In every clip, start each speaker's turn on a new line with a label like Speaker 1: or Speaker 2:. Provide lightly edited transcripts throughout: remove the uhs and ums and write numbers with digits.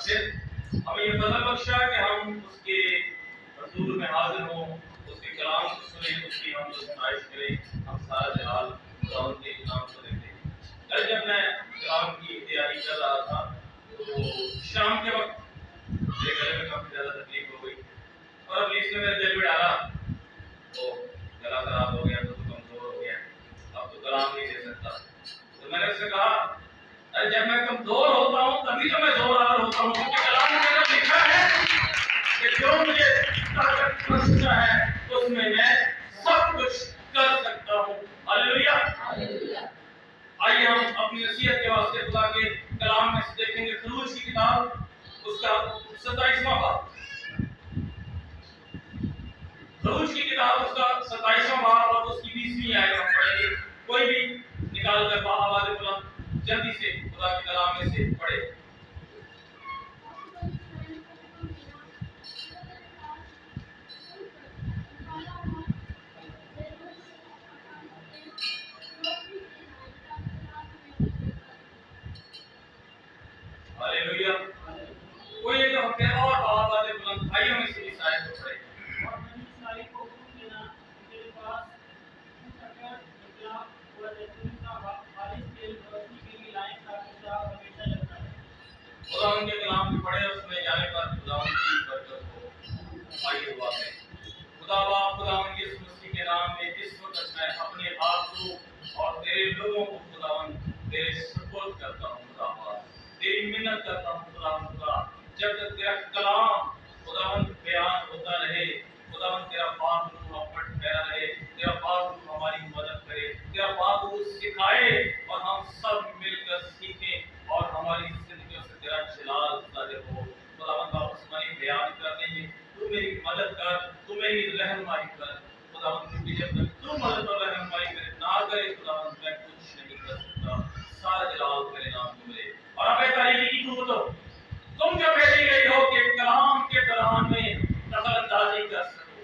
Speaker 1: پھر ہمیں یہ فضل بخشا کہ ہم اس کے حضور میں حاضر ہوں، اس کے کلام کو سنیں، اس کی ہم ستائش کریں، ہم سارا جلال خدا کے نام کو دیتے ہیں۔ کل جب میں کلام کی تیاری کر رہا تھا تو شام کے وقت میرے گلے میں کافی زیادہ تکلیف ہو گئی اور اب اس نے میرے دل میں ڈالا تو گلا خراب ہو گیا، تو کمزور ہو گیا، اب تو کلام نہیں دے سکتا۔ تو میں نے اس سے کہا جب میں کمزور ہوتا ہوں تبھی تو میں زورآور ہوتا ہوں، کیونکہ کلام میں میرا لکھا ہے کہ جو مجھے طاقت بخشتا ہے اس میں سب کچھ کر سکتا ہوں۔ ہلیلویہ۔ آئیے ہم اپنی نصیحت کے واسطے خدا کے کلام میں سے دیکھیں گے خروج کی کتاب اس کا 27واں باب، خروج کی کتاب اس کا 27واں باب اور اس کی 20ویں آیت ہم پڑھیں گے۔ کوئی بھی نکال کر آواز بلند جلدی سے خدا کے کلام میں سے پڑھے۔ ہلیلویہ۔ کوئی ایک ہفتے اور آواز بلند آئیے ہم اس آیت کو پڑھیں۔ خدا ان کے کلام کو پڑھے، اس میں جانے پر خدا ان کی برکت ہو۔ آئیے دعا کریں۔ خدا باپ، خدا ان یسوع مسیح کے نام میں اس وقت میں اپنے آپ کو اور تیرے لوگوں کو خداوند تیرے سپرد کرتا ہوں۔ خدا باپ تیری منت کرتا ہوں خدا، جب تک تیرا کلام خداوند بیان ہوتا رہے، خداوند تیرا پاک روح ہم پر ٹھہرا رہے، تیرا پاک روح ہماری مدد کرے، تیرا پاک روح سکھائے اور ہم سب مل کر سیکھیں اور ہماری زندگیوں سے تیرا جلال ظاہر ہو۔ خداوند واپس ہماری بیان کرنے میں تو میری مدد کر، تو میری رہنمائی کر خداوند، کیونکہ جب تک تو مدد اور رہنمائی نہ کرے خداوند میں کچھ نہیں کر سکتا۔ سارا جلال تیرے نام کو ملے۔ اور اب تعریفی کی قوت ہو، تم جو بھیجی گئی ہو کہ کلام کے دوران میں دخل اندازی کر سکو،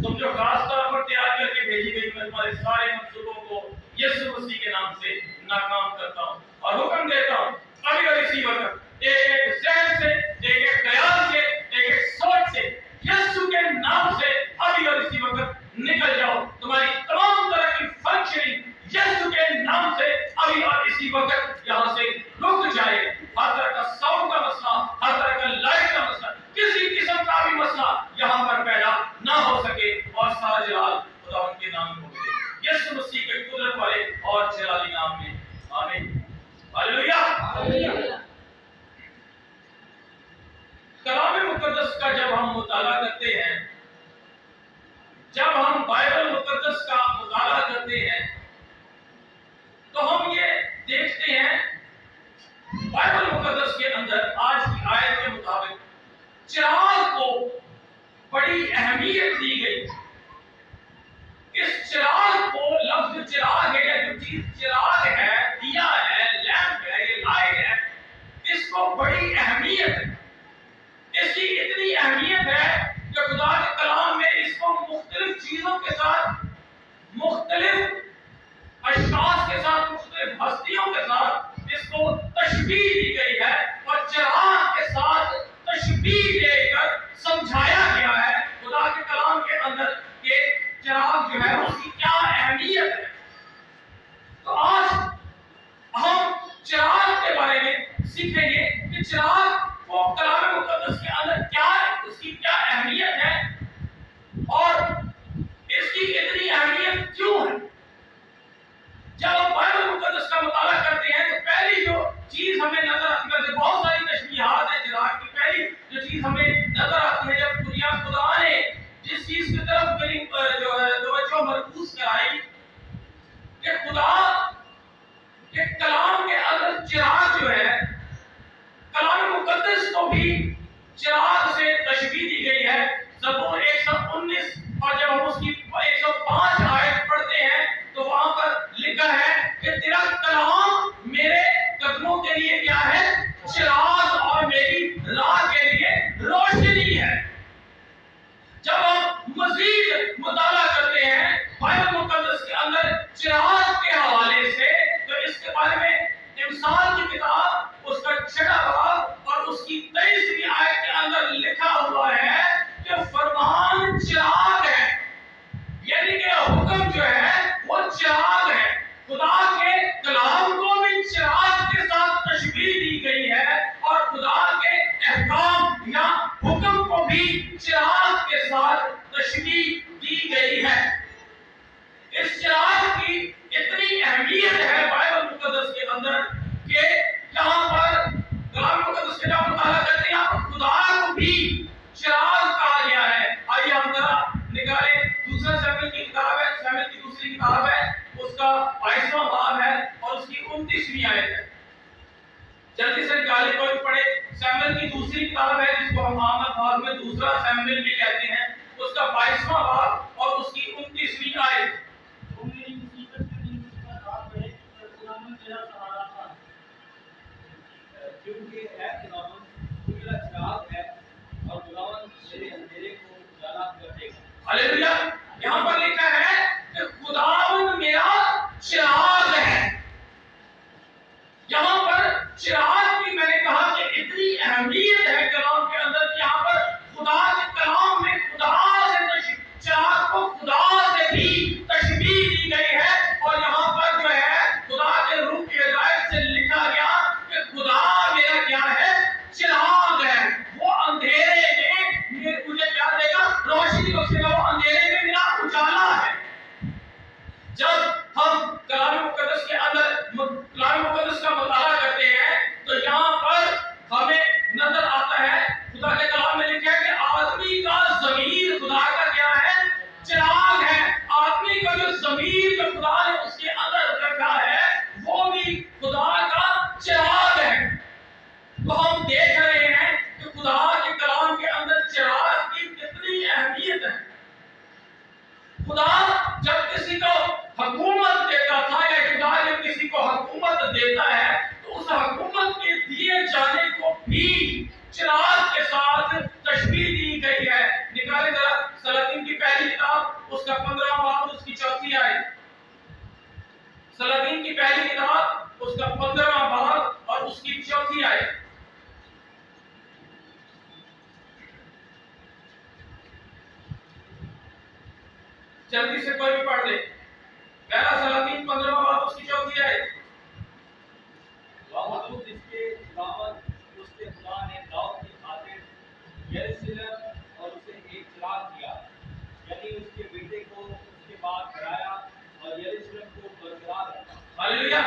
Speaker 1: تم جو خاص طور پر تیار کر کے بھیجی گئی، میں تمہارے سارے منصوبوں کو یسوع مسیح کے نام سے ناکام کرتا ہوں اور حکم دیتا ہوں ابھی اور اسی وقت ایک ذہن سے، ایک خیال سے، ایک سوچ سے یسوع کے نام سے ابھی اور اسی وقت نکل جاؤ۔ تمہاری تمام طرح کی فنکشننگ یسوع کے نام سے ابھی اور اسی وقت یہاں سے رک جائے۔ ہر طرح کا ساؤنڈ کا مسئلہ، ہر طرح کا لائٹ کا مسئلہ، کسی قسم کا بھی مسئلہ یہاں پر پیدا نہ ہو سکے اور سارا جلال خدا ان کے نام کو ملے، یسوع مسیح کے قدرت والے اور جلالی نام میں، آمین۔ ہلیلویہ۔ کلام مقدس کا جب ہم مطالعہ کرتے ہیں، جب ہم بائبل مقدس کا مطالعہ کرتے ہیں تو ہم یہ دیکھتے ہیں بائبل مقدس کے اندر آج کی آیت کے مطابق چراغ کو بڑی اہمیت دی گئی۔ اس چراغ کو، لفظ چراغ ہے، جو چیز چراغ ہے، دیا ہے، لیمپ ہے، یہ لائٹ ہے، اس کو بڑی اہمیت ہے۔ اس کی اتنی اہمیت ہے کہ خدا کے کلام میں اس کو مختلف چیزوں کے ساتھ، مختلف اشخاص کے ساتھ، مختلف ہستیوں کے ساتھ اس کو تشبیہ دی گئی ہے اور چراغ کے ساتھ تشبیہ دے کر سمجھایا گیا ہے خدا کے کلام کے اندر کہ چراغ جو ہے اس کی کیا اہمیت ہے۔ تو آج ہم چراغ کے بارے میں سیکھیں گے کہ چراغ کو کلام مقدس کے اندر کیا ہے، اس کی کیا اہمیت ہے اور اس کی اتنی اہمیت کیوں ہے۔ جب ہم بائبل مقدس کا مطالعہ کرتے ہیں تو پہلی جو چیز ہمیں نظر آتی ہے، بہت ساری تشبیہات ہیں چراغ کی، پہلی جو چیز ہمیں نظر آتی ہے جب خدا نے جس چیز کی طرف میری جو ہے توجہ مرکوز کرائی کہ خدا کے کلام کے اندر چراغ جو ہے، کلام مقدس کو بھی چراغ سے تشبیہ دی گئی ہے۔ زبور 119 اور جب ہم اس کی 105 آیت پڑھتے ہیں चिराग है। खुदा के कलाम को भी चिराग के साथ तशबीह दी गई है और खुदा के अहकाम या हुक्म को भी चिराग के साथ तशबीह दी गई है। इस चिराग की इतनी अहमियत है बाइबल मुकद्दस के अंदर कि यहाँ पर कलाम मुकद्दस के जब मुताला करते हैं यहाँ पर खुदा को भी चिराग कहा गया है। आइए हम जरा निकालें, दूसरा शमूएल की किताब है, शमूएल की दूसरी किताब है, उसका 22वां बाब है और उसकी 29वीं आयत है। जल्दी से निकाले, कोई पढ़े। शमूएल की दूसरी किताब है जिसको हम आम अल्फाज में दूसरा शमूएल भी कहते हैं, उसका 22वां बाब और उसकी 29वीं आयत।
Speaker 2: क्योंकि है खुदावन तू मेरा चिराग है और खुदावन मेरे अंधेरे को उजाला कर देगा।
Speaker 1: हालेलुया। यहाँ पर लिखा है कि खुदावन मेरा चिराग है। यहाँ पर चिराग की मैंने कहा कि इतनी अहमियत है कलाम के अंदर कि यहाँ पर खुदा के कलाम में खुदा से चिराग को खुदा से भी तशबीह दी गई है और यहाँ पर जो है खुदा के रूह की हिदायत से लिखा गया कि खुदा मेरा क्या है, चिराग है। वो अंधेरे में मुझे क्या देगा, रोशनी बख्शेगा। वो अंधेरे में मेरा उजाला है। जब हम कलाम मुकद्दस के अंदर कलाम मुकद्दस का मुताला करते हैं तो यहाँ पर हमें नजर आता है, खुदा के कलाम में लिखा है कि आदमी का ज़मीर खुदा का क्या है, चिराग है। आदमी का जो ज़मीर जो खुदा ने उसके अंदर रखा है वो भी खुदा का चिराग है। तो हम देख रहे हैं कि खुदा के कलाम के अंदर चिराग की कितनी अहमियत है। खुदा जब किसी को हुकूमत देता था या खुदा जब किसी को हुकूमत देता है तो उस हुकूमत के दिए जाने को भी चिराग के साथ तशबीह दी गई है। निकाले जरा सलातीन की पहली किताब उसका 15वां बाब उसकी 4थी आयत। सलातीन की पहली किताब उसका 15वां बाब और उसकी 4थी आयत। जल्दी से कोई भी पढ़ ले। पहला सलातीन 15वां बाब उसकी 4थी आयत।
Speaker 2: बावजूद इसके खुदावन उसके खुदा ने दाऊद की खातिर यरूशलेम और उसे एक चिराग दिया, यानी उसके बेटे को उसके बाद कराया और यरूशलेम को बरकरार रखा।
Speaker 1: हालेलुया।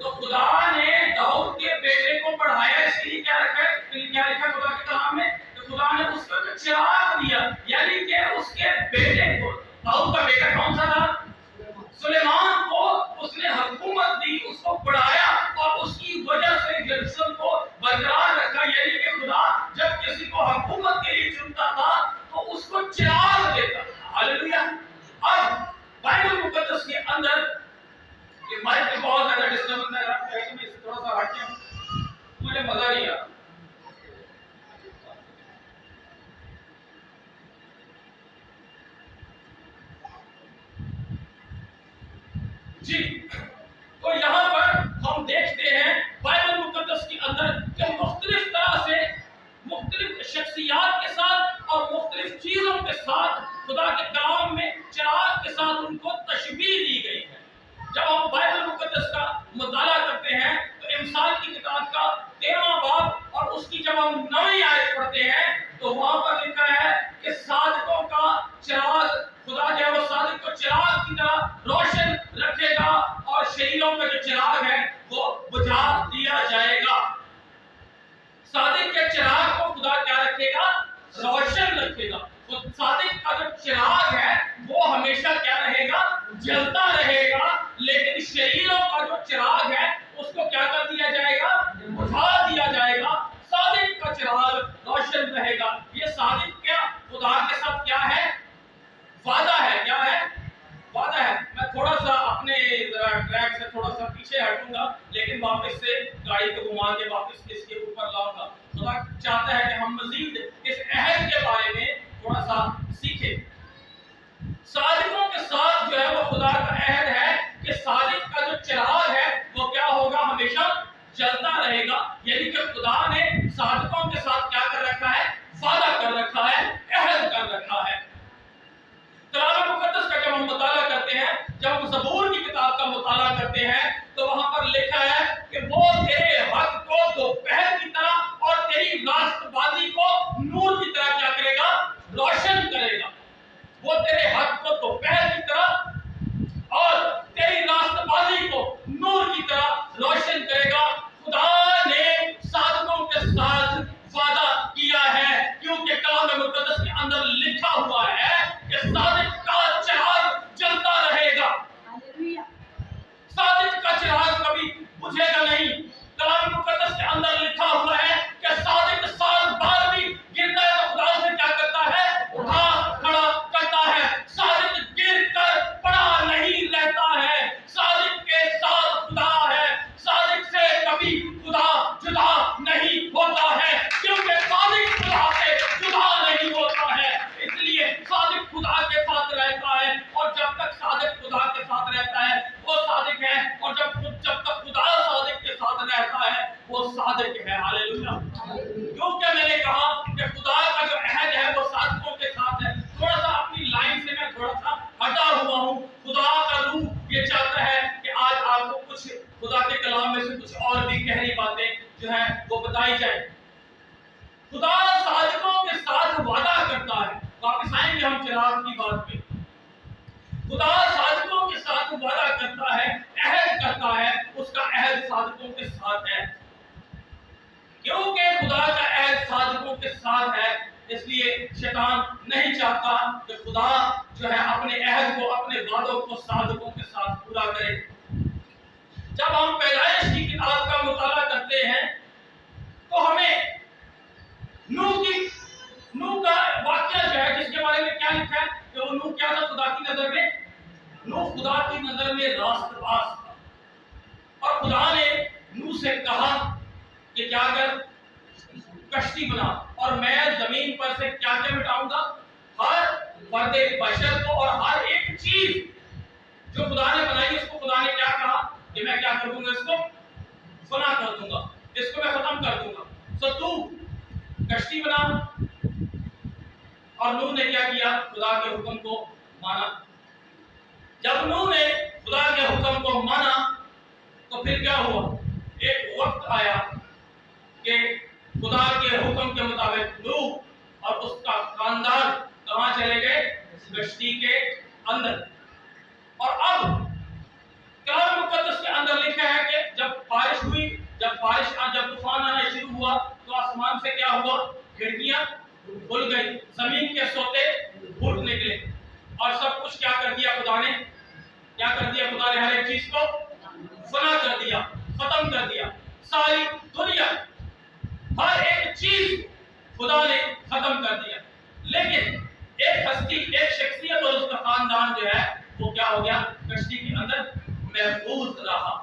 Speaker 1: तो खुदा ने दाऊद के बेटे को बढ़ाया, इसलिए क्या रखा है, क्या लिखा खुदा के कलाम में, तो खुदा ने उसको चिराग दिया, यानी कि उसके बेटे को, दाऊद का बेटा कौन सा था, सुलेमान को उसने हुकूमत दी, उसको बढ़ाया और उसकी वजह से यरूशलेम को बरकरार रखा। यानी कि खुदा जब किसी को हुकूमत के लिए चुनता था तो उसको चिराग देता था। हालेलुया। अब बाइबल मुकद्दस के अंदर ये माइक पे बहुत ज्यादा डिस्टर्बेंस है, आप कहें कि इससे थोड़ा सा हटिए, मुझे मजा नहीं आ रहा। जी, तो यहाँ पर हम देखते हैं बाइबल मुकद्दस के अंदर कि मुख्तलिफ तरह से मुख्तलिफ शख्सियात के साथ और मुख्तलिफ चीजों के साथ खुदा के कलाम में चिराग के साथ उनको तशबीह दी गई है। जब हम बाइबल मुकद्दस का मुताला करते हैं तो इमसाल की किताब का 13वां बाब और उसकी जब हम 9वीं आयत पढ़ते हैं तो वहां पर लिखा है कि सादिकों का चिराग, खुदा जो है वो सादिक को चिराग की तरह रोशन रखेगा और शहीदों का जो चिराग है वो बुझा दिया जाएगा। सादिक के चिराग को खुदा क्या रखेगा, रोशन रखेगा। तो सादिक का जो चिराग है वो हमेशा क्या रहेगा, जलता रहेगा, लेकिन शहीदों का जो चिराग है उसको क्या कर दिया जाएगा, बुझा दिया जाएगा। सादिक का चिराग रोशन रहेगा। ये सादिक क्या खुदा के साथ क्या है, वादा है। क्या है, वादा है। मैं थोड़ा सा अपने ट्रैक से थोड़ा सा पीछे हटूंगा, लेकिन वापस से गाड़ी को घुमा के वापस इसके ऊपर लाऊंगा। खुदा चाहता है कि हम मजीद इस अहद के बारे में थोड़ा सा सीखें। सादिकों के साथ जो है वो खुदा का अहद है कि सादिक का जो चिराग है वो क्या होगा, हमेशा जलता रहेगा। यानी कि खुदा ने सादिकों के साथ क्या कर रखा है, वादा कर रखा है, अहद कर रखा है। कलाम मुकद्दस का जब हम मुताला करते हैं, जब हम ज़बूर की जुदा नहीं होता है, क्योंकि सादिक खुदा से जुदा नहीं होता है। इसलिए सादिक खुदा के साथ रहता है, और जब तक सादिक खुदा के साथ रहता है वो सादिक है, और जब तक खुदा सादिक के साथ रहता है वो सादिक है। हालेलुया। क्योंकि मैंने कहा कि खुदा का जो अहद है वो सादिकों के साथ है। थोड़ा सा अपनी लाइन से मैं थोड़ा सा हटा हुआ हूँ। खुदा का रूह ये चाहता है कि आज आपको कुछ खुदा के कलाम में से कुछ और भी गहरी बातें जो है वो बताई जाए। खुदा सादिकों के साथ वादा करता है। वापस आएंगे हम चिराग की बात पे। खुदा सादिकों के साथ वादा करता है, अहद करता है, उसका अहद सादिकों के साथ है। क्योंकि खुदा का अहद सादिकों के साथ है, इसलिए शैतान नहीं चाहता कि खुदा जो है अपने अहद को, अपने वादों को सादिकों के साथ पूरा करे। जब हम पैदाइश की किताब का मुताला करते हैं तो हमें नूह का वाकया जो है, जिसके बारे में क्या लिखा है कि वो नूह क्या था खुदा की नजर में? नूह खुदा की नजर में रास्तबाज था, और खुदा ने नूह से कहा कि क्या कर, कश्ती बना, और मैं जमीन पर से क्या क्या मिटाऊंगा, हर पर्दे बशर को, और हर एक चीज जो खुदा ने बनाई उसको खुदा ने क्या कहा कि मैं क्या कर दूंगा, इसको फना कर दूंगा, इसको मैं खत्म कर दूंगा। सो तू कश्ती बना। और नूह ने क्या किया? खुदा के हुक्म को माना। जब नूह ने खुदा के हुक्म को माना तो फिर क्या हुआ? एक वक्त आया कि खुदा के हुक्म के मुताबिक नूह और उसका खानदान कहां चले गए? कश्ती के अंदर। और अब कलाम मुकद्दस के अंदर लिखा है कि जब बारिश हुई, जब तूफान आना शुरू हुआ तो आसमान से क्या हुआ? खिड़कियां खुल गई, जमीन के सोते फूट निकले, और सब कुछ क्या कर दिया खुदा ने? क्या कर दिया खुदा ने? हर एक चीज को फना कर दिया, खत्म कर दिया। सारी दुनिया, हर एक चीज खुदा ने खत्म कर दिया। लेकिन एक हस्ती, एक शख्सियत और उसका खानदान जो है वो क्या हो गया? कश्ती के अंदर महफूज रहा।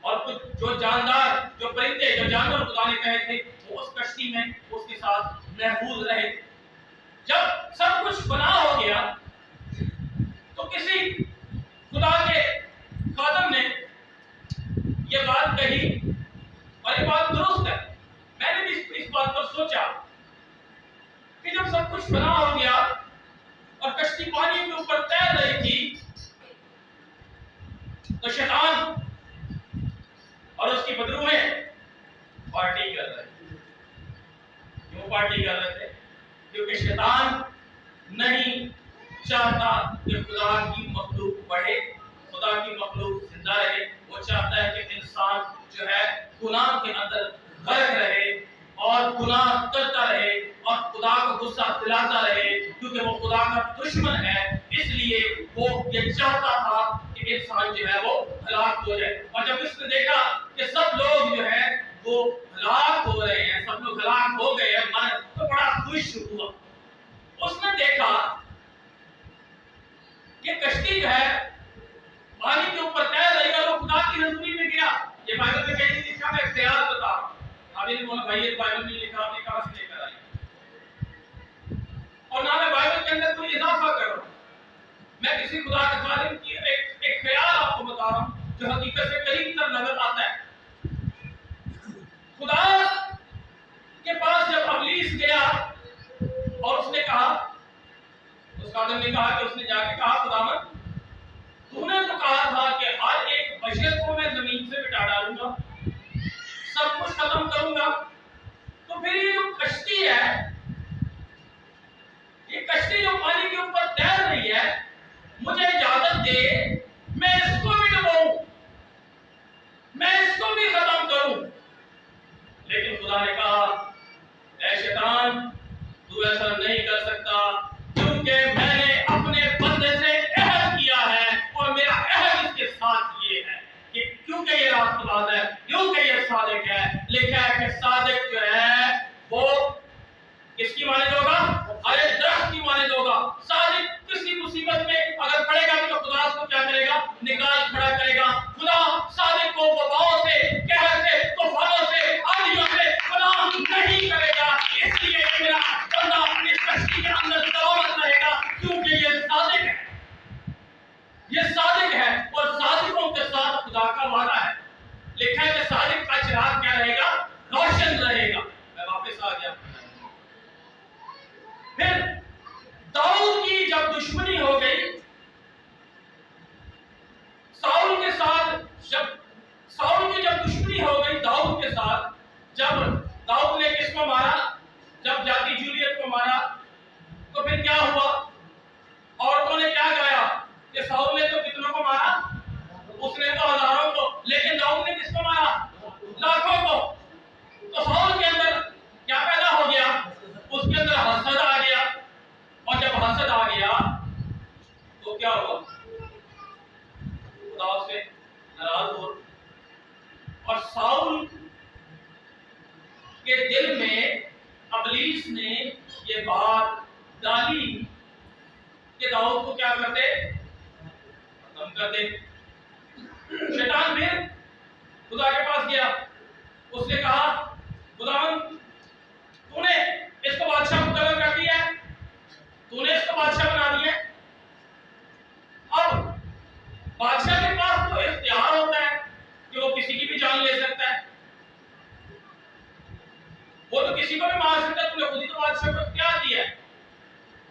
Speaker 1: और कुछ जो जानदार, जो परिंदे, जो जानवर खुदा ने कहे थे वो उस कश्ती में उसके साथ महफूज रहे। जब सब कुछ फना हो गया तो किसी खुदा के खादम ने ये बात कही, और ये बात दुरुस्त है। मैंने भी इस बात पर सोचा कि जब सब कुछ फना हो गया और कश्ती पानी के ऊपर तैर रही थी तो शैतान और उसकी बदरूहें पार्टी कर रहे थे। क्यों पार्टी कर रहे थे? क्योंकि शैतान नहीं चाहता कि खुदा की मखलूक बढ़े, खुदा की मखलूक जिंदा रहे। वो चाहता है कि इंसान जो है गुनाह के अंदर गर्क रहे और गुनाह करता रहे और खुदा को गुस्सा दिलाता रहे, क्योंकि वो खुदा का दुश्मन है। इसलिए वो ये चाहता था कि इंसान जो है वो हलाक हो जाए। और जब उसने देखा कि सब लोग जो है वो हलाक हो रहे हैं, सब लोग हलाक हो गए हैं, मन तो बड़ा खुश हुआ। उसने देखा कि कश्ती जो है पानी के ऊपर तैर रही है और वो खुदा की हजूरी में गया। ये बाइबल में कहीं लिखा, मैं ख्याल बता। अभी ने बोला भाई ये बाइबल में लिखा, आपने कहां से लेकर आई? और ना मैं बाइबल के अंदर कोई इजाफा कर रहा हूं, मैं किसी खुदा के खादिम की एक ख्याल आपको बता रहा हूं जो हकीकत से करीब तर नजर आता है। खुदा के पास जब अबलीस गया और उसने कहा, उस खादिम ने कहा कि उसने जाके कहा खुदावन तूने तो कहा था कि हर एक बशर को मैं जमीन से मिटा डालूंगा, सब कुछ खत्म करूंगा, तो फिर ये जो कश्ती है, ये कश्ती जो पानी के ऊपर तैर रही है, मुझे इजाजत दे मैं इसको भी डुबाऊं, मैं इसको भी खत्म करूं। लेकिन खुदा ने कहा ऐ शैतान तू ऐसा नहीं कर सकता, क्योंकि मैंने अपने बंदे से अहद किया है और मेरा अहद इसके साथ ये है कि क्योंकि ये रास्तबाज है, क्योंकि ये सादिक है। लिखा है कि सादिक लिखा है कि सादिक का चिराग क्या रहेगा? रोशन रहेगा। मैं वापस आ गया। फिर दाऊद की जब दुश्मनी हो गई साउल के साथ, जब साउल की जब दुश्मनी हो गई दाऊद के साथ, जब दाऊद ने किसको मारा? जब जाति जूलियत को मारा, तो फिर क्या हुआ? औरतों ने क्या गाया कि साउल ने तो कितनों को मारा? उसने तो हजारों को, लेकिन दाऊद ने किसको मारा? लाखों को। तो साउल के अंदर क्या पैदा हो गया? उसके अंदर हसद आ गया, और जब हसद आ गया तो क्या हुआ? खुदा से नाराज हो, और साउल के दिल में अबलीस ने ये बात डाली कि दाऊद को क्या कर दे? खत्म कर दे। शैतान फिर खुदा के पास गया, उसने कहा खुदावन तूने इसको बादशाह मुकर्रर कर दिया है, तूने इसको बादशाह बना दिया है। अब बादशाह के पास तो इख्तियार होता है कि वो किसी की भी जान ले सकता है, वो तो किसी को भी मार सकता है, तूने खुद ही तो बादशाह को इख्तियार दिया है।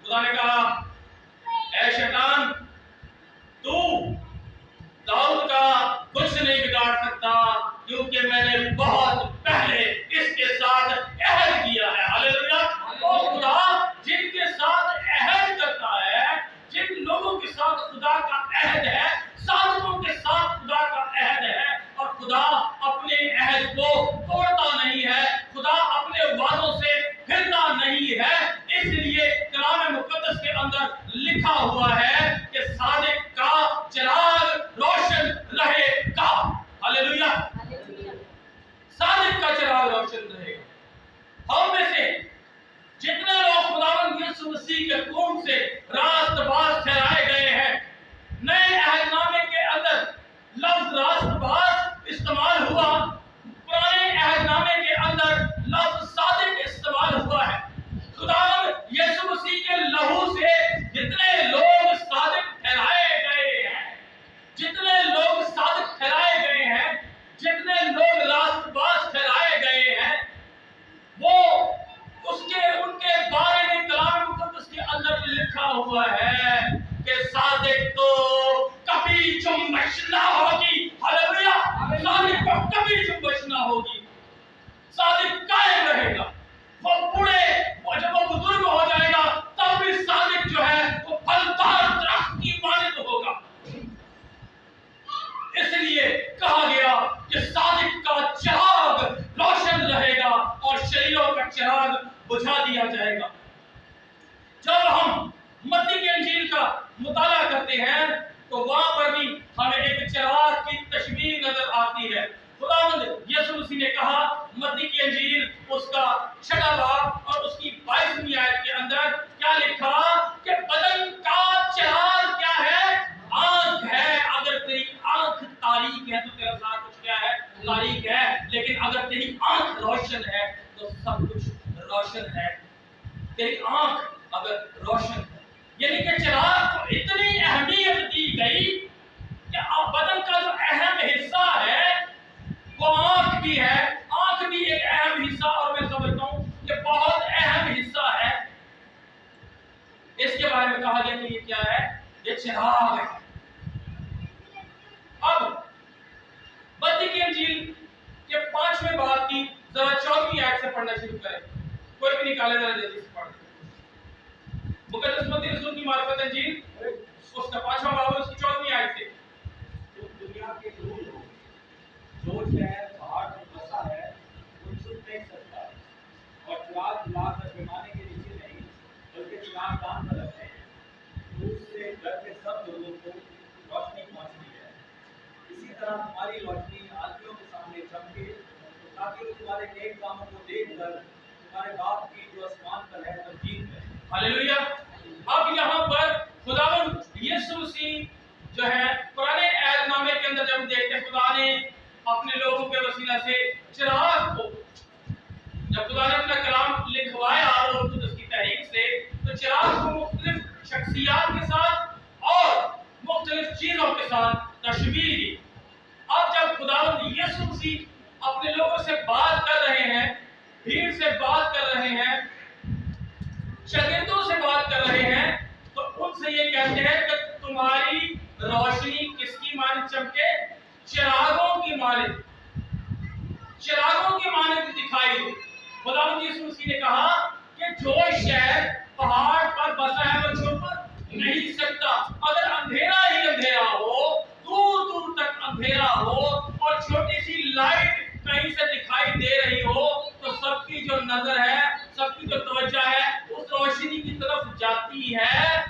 Speaker 1: खुदा ने कहा ऐ शैतान, तू दाऊद का कुछ नहीं बिगाड़ सकता, क्योंकि मैंने बहुत पहले इसके साथ अहद किया है। हालेलुया। ओ खुदा जिनके साथ अहद करता है, जिन लोगों के साथ खुदा का अहद है, साधकों के साथ खुदा का अहद है, और खुदा अपने अहद को तोड़ता नहीं है, खुदा अपने वादों से फिरता नहीं है। इसलिए कलाम मुकद्दस के अंदर लिखा हुआ है कि सादिक का चिराग रोशन रहेगा। हालेलुया। सादिक का चिराग रोशन रहेगा। हम में से जितने लोग खुदावंद यीशु मसीह के खून से रास्तबाज ठहराए गए हैं, नए अहदनामे के अंदर लफ्ज रास्तबाज इस्तेमाल हुआ, पुराने अहदनामे के अंदर लफ्ज सादिक इस्तेमाल हुआ है। खुदावंद यीशु मसीह के लहू से जितने लोग सादिक ठहराए गए हैं, जितने लोग सादिक ठहराए गए हैं, जितने लोग रास्तबाज ठहराए गए हैं, वो उसके उनके बारे में कलाम मुकद्दस के अंदर लिखा हुआ है कि सादिक तो कभी जुम्मश ना होगी। हालेलुया। सादिक को कभी जुम्मश ना होगी, सादिक कायम रहेगा। वो बूढ़े, वो जब वो बुजुर्ग हो जाएगा तब भी सादिक जो है वो फलदार दरख्त की मानद होगा। इसलिए कहा गया कि सादिक का चिराग रोशन रहेगा और शरीरों का चिराग बुझा दिया जाएगा। जब हम मत्ती की इंजील का मुताला करते हैं तो वहां पर भी हमें एक चिराग की तस्वीर नजर आती है। खुदावंद यीशु मसीह ने कहा मत्ती की इंजील उसका 6वां बाब और उसकी 22वीं आयत के अंदर क्या लिखा कि बदन का चिराग क्या है? आंख है। अगर तेरी आंख तारीक है तो तेरा सारा कुछ क्या है? तारीक है। लेकिन अगर तेरी आंख रोशन है तो सब कुछ रोशन है। तेरी आंख अगर रोशन है, यानी कि चिराग को इतनी अहमियत दी गई कि अब बदन का जो अहम हिस्सा है वो आंख भी है। आंख भी एक अहम हिस्सा, और मैं समझता हूं कि बहुत अहम हिस्सा है। इसके बारे में कहा गया कि ये क्या है? ये चिराग है। अब मत्ती की इंजील के 5वें बाब की जरा 14वीं आयत से पढ़ना शुरू करें। कोई भी निकाले जरा जल्दी से पढ़। मुकद्दस मत्ती रसूल की मार्फत इंजील उसका 5वां बाब उसकी 14वीं आयत से।
Speaker 2: तुम दुनिया के नूर हो, जो शहर पहाड़ पर बसा है वो छुप नहीं सकता, और चिराग जलाकर पैमाने के नीचे नहीं बल्कि चिराग दान पर रखते हैं, तो उससे घर के सब लोगों को रोशनी पहुंचती है। इसी तरह तुम्हारी रोशनी आदमियों के सामने चमके, ताकि वो तुम्हारे नेक कामों को देखकर तुम्हारे बाप की जो आसमान पर है तमजीद करें।
Speaker 1: हालेलुया। अब यहाँ पर खुदावंद यीशु मसीह जो है पुराने अहदनामे के अंदर जब देखते हैं खुदा ने अपने लोगों के वसीला से चिराग को, जब खुदा ने अपना कलाम लिखवाया और कुदस की तहरीक से, तो चिराग को मुख्तलिफ शख्सियात के साथ और मुख्तलिफ चीजों के साथ तशबीह दी। अब जब खुदावंद यीशु مسیح अपने लोगों से बात कर रहे हैं, भीड़ से बात कर रहे हैं, शागिर्दों से बात कर रहे हैं, तो उनसे ये कहते हैं कि तुम्हारी रोशनी किसकी मानित चमके? चिरागों की मानित, चिरागों की मानित दिखाई दो। खुदावंद यीशु मसीह ने कहा कि जो शहर पहाड़ पर बसा है वो छुप नहीं सकता। अगर अंधेरा ही अंधेरा हो, दूर दूर तक अंधेरा हो और छोटी सी लाइट कहीं से दिखाई दे रही हो, तो सबकी जो नजर है, सबकी जो तवज्जो है उस रोशनी की तरफ जाती है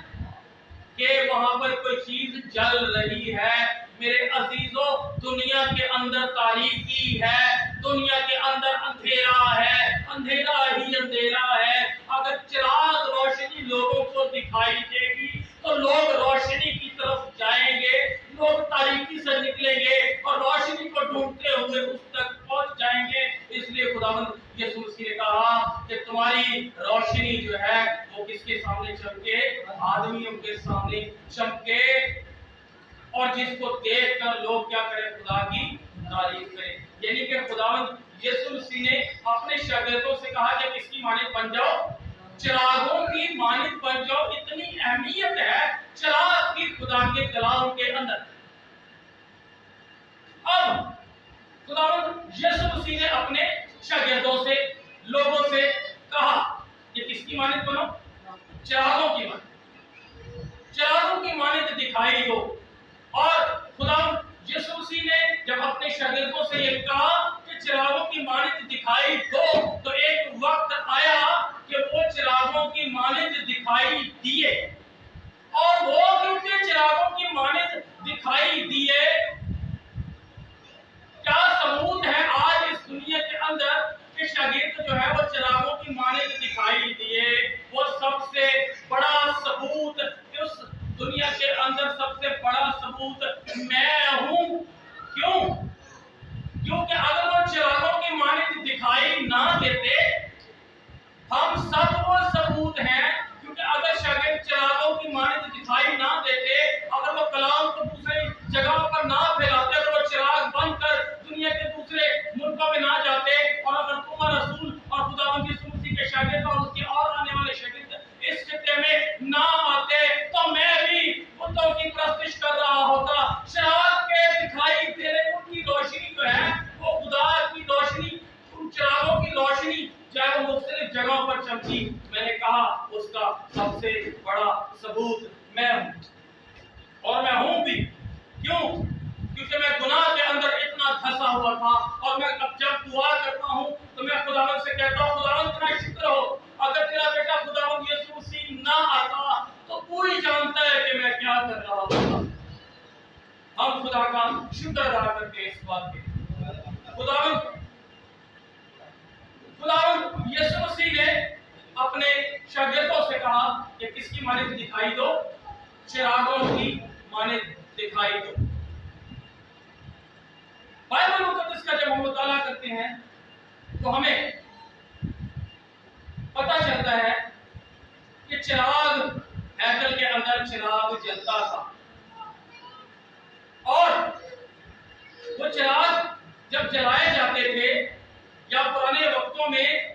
Speaker 1: कि वहां पर कोई चीज जल रही है। मेरे अजीजों, दुनिया के अंदर तारीकी है, दुनिया के अंदर अंधेरा है, अंधेरा ही अंधेरा है। अगर चिराग रोशनी लोगों को दिखाई देगी तो लोग रोशनी की तरफ जाएंगे, लोग तारीकी से निकलेंगे और रोशनी को ढूंढते हुए उस तक पहुंच जाएंगे। इसलिए खुदावंद यीशु मसीह ने कहा कि तुम्हारी रोशनी जो है वो किसके सामने चमके? आदमियों के सामने चमके, और जिसको देखकर लोग क्या करें? खुदा की तारीफ करें। यानी कि खुदावंद यीशु मसीह ने अपने शागिर्दों से कहा कि किसकी मानित बन जाओ? चिरागों की मानित बन जाओ। इतनी अहमियत है चिराग की खुदा के कलाम के अंदर। अब खुदावंद यीशु मसीह ने अपने शागिर्दों से, लोगों से कहा कि किसकी मानित बनो? चिरागों की मानित, चिरागों की मानित दिखाई दो। और खुदावंद यीशु मसीह ने जब अपने शागिर्दों से ये कहा कि चिरागों की मानित दिखाई दो, तो एक वक्त आया कि वो चिरागों की मानित दिखाई दिए। और वो क्योंकि चिरागों की मानित दिखाई दिए, क्या सबूत है आज इस दुनिया के अंदर कि शागिर्द जो है वो चिरागों की मानित दिखाई दिए? वो सबसे बड़ा सबूत, उस दुनिया के अंदर सबसे बड़ा सबूत मैं हूं। क्यों? क्योंकि अगर वो चिरागों की मानित दिखाई ना देते, हम सब वो सबूत हैं। क्योंकि अगर शागिर्द चिरागों की मानित दिखाई ना देते, अगर वो कलाम को दूसरी जगह पर ना फैलाते, अगर वो चिराग बनकर दुनिया के दूसरे मुल्कों में ना जाते, और अगर तुम रसूल और खुदावंद यीशु मसीह के शागिर्द और उसके और आने वाले शागिर्द इस खित्ते में ना आते, तो मैं भी बुतों की परस्तिश कर रहा होता। चिराग के दिखाई देने उनकी रोशनी जो है वो खुदा की रोशनी, उन चिरागों की रोशनी चाहे वो मुख्तलिफ जगहों पर चमकी, मैंने कहा उसका सबसे बड़ा सबूत मैं हूं। और मैं हूं भी। क्यों? क्योंकि मैं गुनाह के अंदर इतना धंसा हुआ था, और मैं अब जब दुआ करता हूं तो मैं खुदावंद से कहता हूं, खुदावंद तेरा शुक्र हो, अगर तेरा बेटा खुदावंद यीशु मसीह ना आता तो कोई जानता है कि मैं क्या कर रहा होता। हम खुदा का शुक्र अदा करते हैं इस बात के। खुदावंद यीशु मसीह ने अपने शागिर्दों से कहा कि किसकी मानित दिखाई दो? चिरागों की मानित दिखाई दो। बाइबल मुकद्दस का जब हम मुताला करते हैं तो हमें पता चलता है कि चिराग, हैकल के अंदर चिराग जलता था, और वो चिराग जब जलाए जाते थे, या पुराने वक्तों में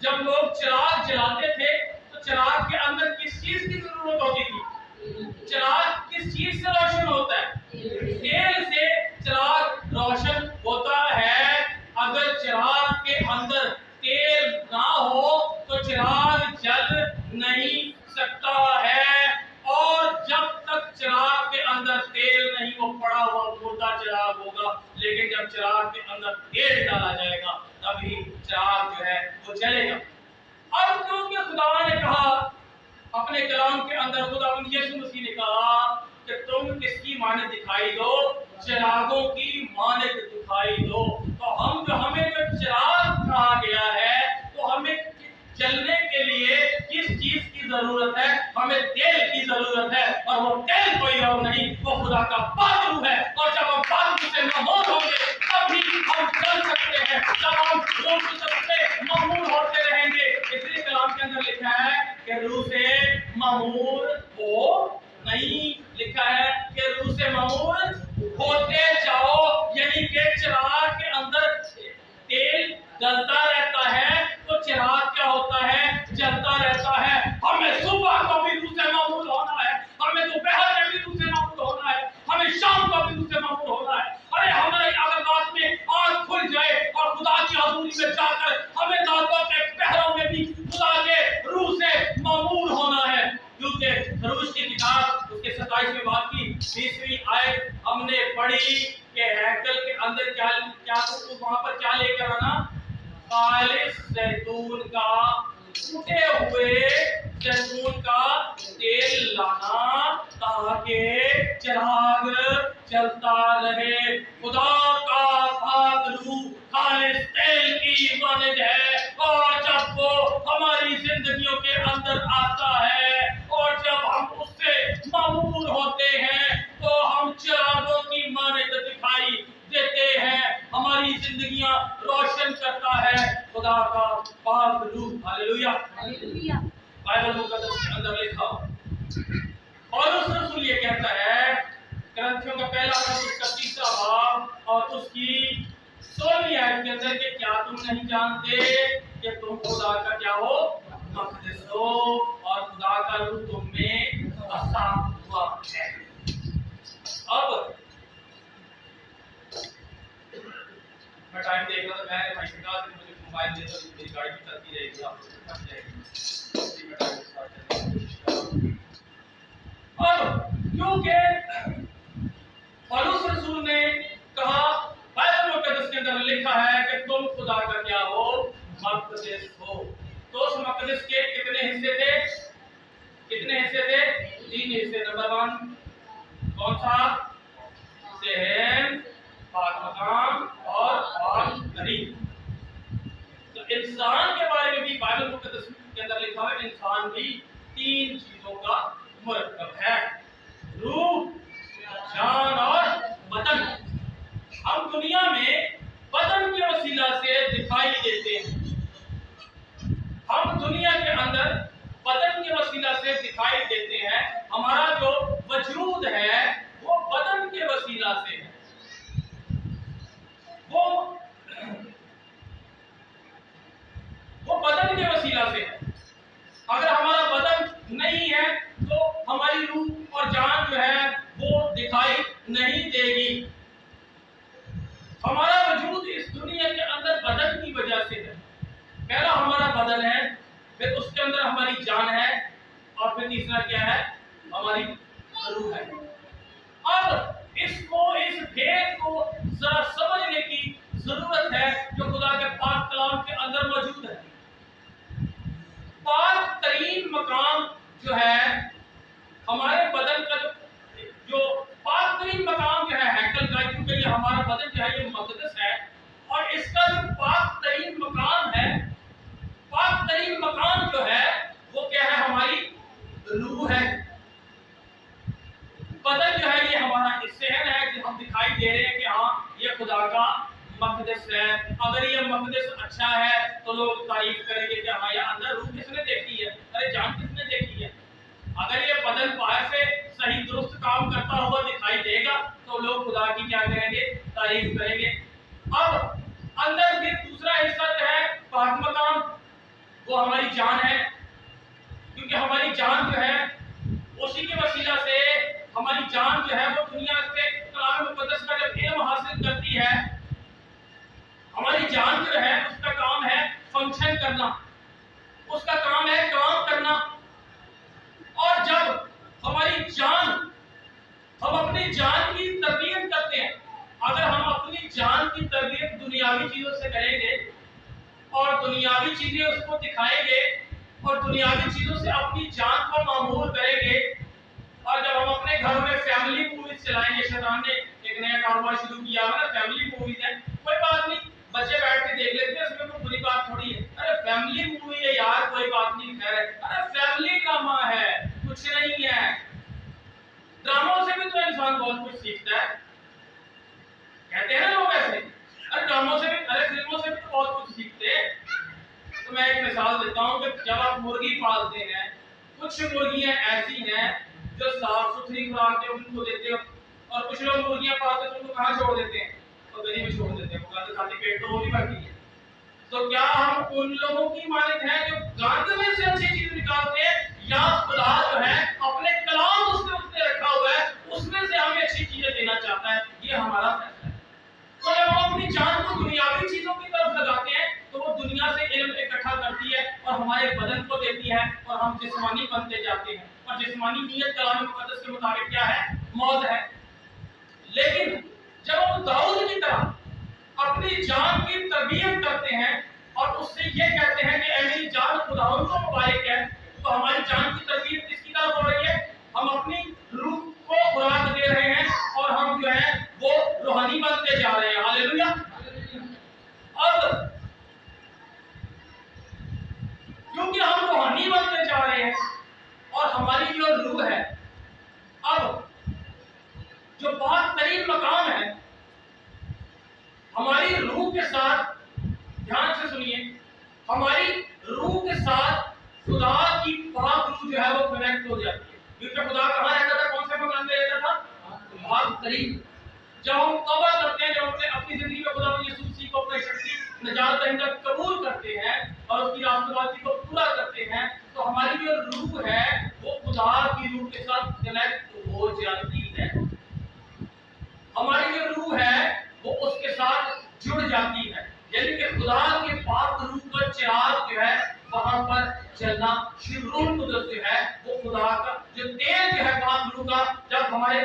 Speaker 1: जब लोग चिराग जलाते थे तो चिराग के अंदर किस चीज की जरूरत होती थी? चिराग किस चीज से रोशन होता है? तेल से चिराग रोशन होता है। अगर चिराग के अंदर तेल ना हो तो चिराग जल नहीं सकता है। और जब तक चिराग के अंदर तेल नहीं, वो पड़ा हुआ मुर्दा चिराग होगा। लेकिन जब चिराग के अंदर तेल डाला जाएगा तभी चिराग जो है वो जलेगा। अब क्योंकि खुदा ने कहा अपने कलाम के अंदर, खुदावंद यीशु मसीह ने कहा कि तुम किसकी मानित दिखाई दो? चिरागों की मानित दिखाई दो। तो हमें जो चिराग कहा गया है, तो हमें जलने के लिए किस चीज की जरूरत है? हमें तेल की जरूरत है, और वो तेल कोई और नहीं, वो खुदा का बादरू है। और जब हम बादरू से महमूद होंगे तभी हम जल सकते हैं। जब हम रूह की तरफ से महमूद होते रहेंगे, इसलिए कलाम के अंदर लिखा है कि रूह से महमूद हो नहीं, लिखा है कि रूह से महमूद होते जाओ। यानी कि चिराग के अंदर जलता रहता है तो चिराग क्या होता है, जलता रहता है। हमें सुबह को भी रूह से मामूल होना है, हमें दोपहर में भी रूह से मामूल होना है, हमें शाम को भी रूह से मामूल होना है। अरे हमारी अगर रात में आँख खुल जाए और खुदा की हजूरी में जाकर हमें रातों के पहरों में भी खुदा के रूह से मामूल होना है। क्योंकि खरूश की किताब उसके 27वें बाब की 20वीं आयत हमने पढ़ी कि हैकल के अंदर क्या क्या तो वहां पर क्या लेकर आना, खालिस जैतून का, टूटे हुए जैतून का तेल लाना, ताकि चिराग जलता रहे। खुदा का पाक रूह खालिस तेल की मानद है, और जब वो हमारी जिंदगियों के अंदर आता है और जब हम उससे मामूल होते हैं तो हम चिरागों की मानद दिखाई देते हैं, हमारी जिंदगियां रोशन करता है खुदा का पाक रूह। Hallelujah,
Speaker 3: hallelujah.
Speaker 1: बाइबल मुकद्दस के अंदर लिखा पौलुस रसूल ये कहता है, करंथियों का पहला पत्र उसका 3रा बाब और उसकी 16वीं आयत के अंदर कि क्या तुम नहीं जानते कि तुम खुदा का क्या हो, मक़दस हो, और खुदा का रूह तुम में बसा हुआ है। अब मैं टाइम देख रहा था, मैं भाई सिकंदर ने मुझे मोबाइल दे दो, मेरी गाड़ी भी चलती रहेगी, आप लोग थक जाएंगे, इसी में टाइम स्टार्ट करने की कोशिश करूंगा। अब क्योंकि पौलुस रसूल ने कहा, बाइबल मुकद्दस के अंदर लिखा है कि तुम खुदा का क्या हो, मक़दस हो। तो उस मक़दस के कितने हिस्से थे, कितने हिस्से थे, 3 हिस्से। नंबर 1 कौन सा, सहन, पाक मकाम और पाक तरीन। तो इंसान के बारे में भी बाइबल मुकद्दस के अंदर लिखा है, इंसान भी 3 चीजों का मुरक्कब है, रूह, जान और बदन। हम दुनिया में बदन के वसीला से दिखाई देते हैं, हम दुनिया के अंदर बदन के वसीला से दिखाई देते हैं। हमारा जो वजूद है वो बदन के वसीला से है, वो बदन के वसीला से है। अगर हमारा बदन नहीं है तो हमारी रूह और जान जो है वो दिखाई नहीं देगी। हमारा वजूद इस दुनिया के अंदर बदन की वजह से है। पहला हमारा बदन है, फिर उसके अंदर हमारी जान है, और फिर तीसरा क्या है, हमारी रूह है। अब इसको, इस भेद को जरा समझने की जरूरत है जो खुदा के पाक कलाम के अंदर मौजूद है। पाक तरीन मकाम जो है हमारे बदन का, जो पाक तरीन मकाम जो है हैकल का, क्योंकि ये हमारा बदन जो है ये मक़दस है, और इसका जो पाक तरीन मकाम है, पाक तरीन मकाम जो है वो क्या है, हमारी रूह है। बदन जो है ये हमारा सहन है, जो हम दिखाई दे रहे हैं कि हाँ ये खुदा का मक़दस है। अगर ये मक़दस अच्छा है तो लोग तारीफ करेंगे कि हाँ ये अंदर रूह किसने देखी है, अरे जान किसने देखी है। अगर ये बदन बाहर से सही दुरुस्त काम करता हुआ दिखाई देगा तो लोग खुदा की क्या करेंगे, तारीफ करेंगे। अब अंदर फिर दूसरा हिस्सा जो है पाक मकाम, वो हमारी जान है, क्योंकि हमारी जान जो है उसी के वसीला से हमारी जान जो है वो दुनिया के कलाम मुकद्दस का जब इल्म हासिल करती है, हमारी जान जो है उसका काम है फंक्शन करना, उसका काम है काम करना। और जब हमारी जान, हम अपनी जान की तरबियत करते हैं, अगर हम अपनी जान की तरबियत दुनियावी चीजों से करेंगे और दुनियावी चीजें उसको दिखाएंगे और दुनियावी चीजों से अपनी जान को मामूल करेंगे, और जब हम अपने घरों में फैमिली मूवीज चलाएंगे, शैतान ने एक नया कारोबार शुरू किया है ना, फैमिली मूवीज है, कोई बात नहीं, बच्चे बैठ के देख लेते हैं, उसमें कोई बुरी बात थोड़ी है। अरे फैमिली मूवी है यार, कोई बात नहीं, खैर है, अरे फैमिली ड्रामा है, कुछ नहीं है। ड्रामों से भी तो इंसान बहुत कुछ सीखता है, कहते हैं ना लोग ऐसे, अरे ड्रामों से भी, अरे फिल्मों से भी तो बहुत कुछ सीखते हैं। तो मैं एक मिसाल देता हूँ कि जब आप मुर्गी पालते हैं, कुछ मुर्गियां ऐसी हैं जो साफ सुथरी खुराक उनको देते हो, और कुछ लोग मुर्गियां पालते हैं तो उनको कहाँ छोड़ देते हैं, और गली में छोड़ देते हैं, वो खाते खाते पेट तो वो भी भरती है, तो क्या हम उन लोगों की मालिक हैं जो गंद में से अच्छी चीज निकालते हैं, या खुदा जो है अपने कलाम उसने रखा हुआ है, उसमें से हमें अच्छी चीजें देना चाहता है? ये हमारा फैसला है। तो जब हम अपनी जान को दुनियावी चीजों की तरफ लगाते हैं तो वो दुनिया से इल्म इकट्ठा करती है और हमारे बदन को देती है और हम जिस्मानी बनते जाते हैं। और जिस्मानी नीयत कलाम मुकद्दस के मुताबिक क्या है? मौत है। लेकिन जब हम दाऊद की तरह अपनी जान की तरबियत करते हैं और उससे ये कहते हैं कि ऐ मेरी जान खुदावंद को मुबारक है, तो हमारी जान की तरबियत किसकी तरफ हो रही है? हम अपनी रूह को खुराक दे रहे हैं और हम जो है वो रूहानी बनते जा रहे हैं। हालेलुया। अब क्योंकि हम रूहानी बनते जा रहे हैं और हमारी जो रूह है, अब जो बहुत करीब मकाम है, हमारी रूह के साथ, ध्यान से सुनिए, हमारी रूह के साथ खुदा की पाक रूह जो है वो कनेक्ट हो जाती है। क्योंकि खुदा कहाँ रहता था? कौन से मकाम पे रहता था? बहुत करीब। जब हम तौबा करते हैं, जब अपने अपनी जिंदगी में खुदा यीशु मसीह को अपने शख्सी निजात दहिंदा कबूल करते हैं और उसकी रास्तबाजी को पूरा करते हैं, तो हमारी जो रूह है वो खुदा की रूह के साथ कनेक्ट हो जाती है। हमारी जो रूह है वो उसके साथ जुड़ जाती है, यानी कि खुदा के पाक रूह का चिराग जो है वहां पर चलना शुरू। रूह कुदरत जो है वो खुदा का जो तेल जो है पाक रूह का, जब हमारे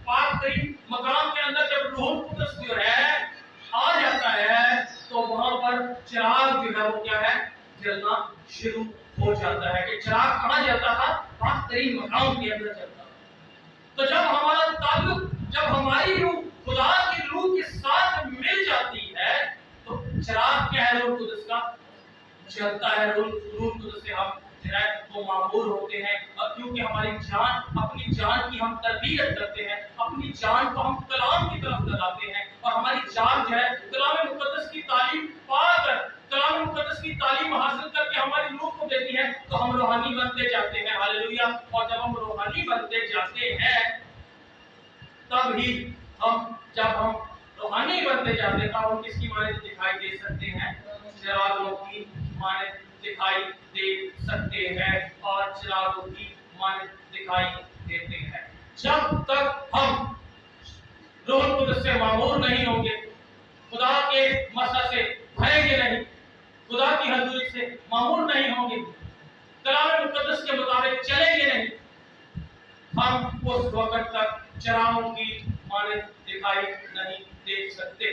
Speaker 1: पाक करीब मकाम के अंदर जब रूह कुदरत जो है आ जाता है तो वहां पर चिराग जो है वो क्या है? जलना शुरू हो जाता है। कि चिराग कहाँ जलता था? पाक करीब मकाम के अंदर जलता था। तो जब हमारा ताल्लुक, जब हमारी रूह खुदा की रूह के साथ मिल जाती है तो चिराग क्या है? रूह कुदस का जलता है। रूह कुदस से हम जो है वो मामूर होते हैं। और क्योंकि हमारी जान, अपनी जान की हम तरबियत करते हैं, अपनी जान को हम कलाम की तरफ लगाते हैं और हमारी जान जो है कलाम मुकद्दस की तालीम पाकर, कलाम मुकद्दस की तालीम हासिल करके हमारी रूह को देती है, तो हम रूहानी बनते जाते हैं। हालेलुया। और जब हम रूहानी बनते जाते हैं तब ही जब हम रूहानी बनते जाते हैं तब हम किसकी माने दिखाई दे सकते हैं? चिरागों की माने दिखाई दे सकते हैं और चिरागों की माने दिखाई देते हैं। जब तक हम रूह कुदस से मामूर नहीं होंगे, खुदा के मसा से भरेंगे नहीं, खुदा की हजूरी से मामूर नहीं होंगे, कलाम मुकद्दस के मुताबिक चलेंगे नहीं, हम उस वक्त तक चिरागों की माने दिखाई नहीं दे सकते।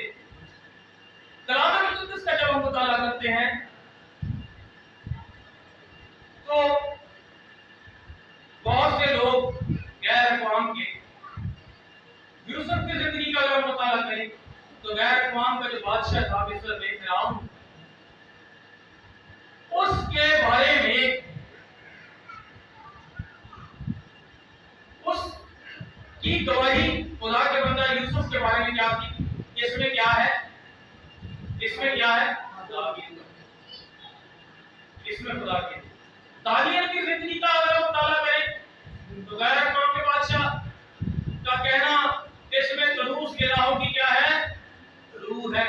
Speaker 1: कलाम मुकद्दस का जब हम मुताला करते हैं तो बहुत से लोग गैर कौम के, यूसुफ की जिंदगी का अगर मुताला करें तो गैर कौम का जो बादशाह था मिस्र में फिरौन, उसके बारे में उसकी गवाही खुदा के बंदा यूसुफ के बारे में क्या थी? इसमें क्या है? इसमें क्या है? इसमें खुदा की। दानियल की जिंदगी का अगर मुताला करें तो गैर कौम के बादशाह का कहना इसमें तरूस गिराहों की क्या है? रूह है।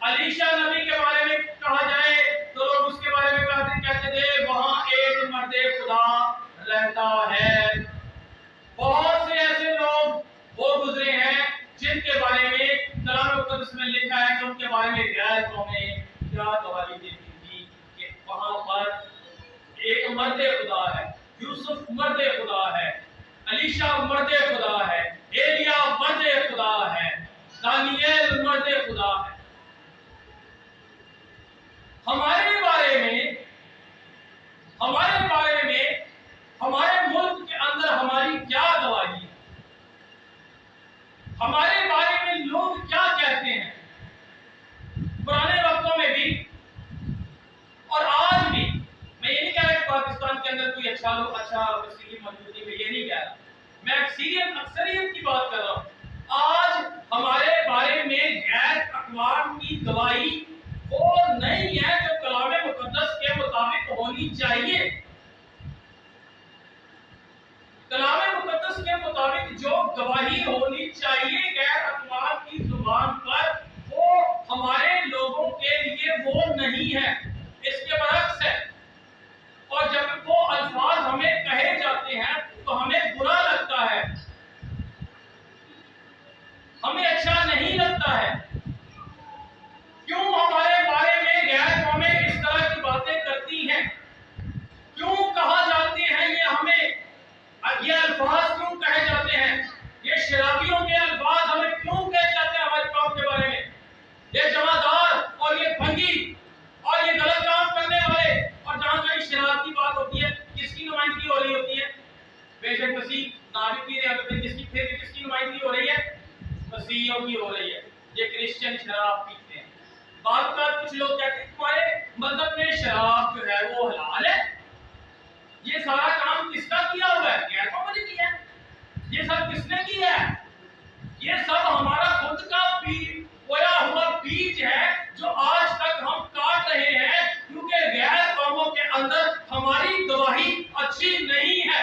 Speaker 1: अलीशा नबी के बारे में कहा जाए तो लोग उसके बारे में कहते थे वहां एक मर्दे खुदा रहता है। बहुत से ऐसे लोग वो गुजरे हैं जिनके बारे में कलाम मुकद्दस में लिखा है कि उनके बारे में गैर कौमें क्या गवाही देती थी कि वहां पर एक मर्दे खुदा है, यूसुफ मर्दे खुदा है, अलीशा मर्दे खुदा है, एलिया मर्दे खुदा है, दानियल मर्दे खुदा है। हमारे बारे में हमारे मुल्क के अंदर हमारी क्या गवाही है? हमारे बारे में लोग क्या कहते हैं? पुराने वक्तों में भी और आज भी, मैं ये नहीं कह रहा कि पाकिस्तान के अंदर कोई अच्छा मसीही मौजूद है, ये नहीं कह रहा, मैं अक्सरियत की बात कर रहा हूं। आज हमारे बारे में गैर अक़वाम की गवाही वो नहीं है जो कलाम मुकद्दस के मुताबिक होनी चाहिए। कलाम मुकद्दस के मुताबिक जो गवाही होनी चाहिए गैर अक़वाम की जुबान पर, वो हमारे लोगों के लिए ये वो नहीं है, इसके बरक्स है। और जब वो अल्फाज हमें कहे जाते हैं तो हमें बुरा लगता है, हमें अच्छा नहीं लगता है। क्यों हमारे बारे में गैर कौमें इस तरह की बातें करती हैं? क्यों कहा जाते हैं ये हमें, ये अल्फाज क्यों कहे जाते हैं? ये शराबियों के अल्फाज हमें क्यों कहे जाते हैं हमारी कौम के बारे में? ये जमादार और ये भंगी और ये गलत काम करने वाले, और जहां कहीं शराब की बात होती है किसकी नुमाइंदगी हो रही होती है? बेशक मसीह नाबिक पी रहे हैं, फिर किसकी नुमाइंदगी हो रही है? मसीहियों की हो रही है। ये क्रिश्चियन शराब पीते हैं। बात कुछ लोग कहते हैं तुम्हारे मजहब में शराब जो है वो हलाल है। ये सारा काम किसका किया हुआ है? गैर कौमों ने किया है। ये सब किसने किया है? ये सब हमारा खुद का बोया हुआ बीज है जो आज तक हम काट रहे हैं, क्योंकि गैर कौमों के अंदर हमारी गवाही अच्छी नहीं है।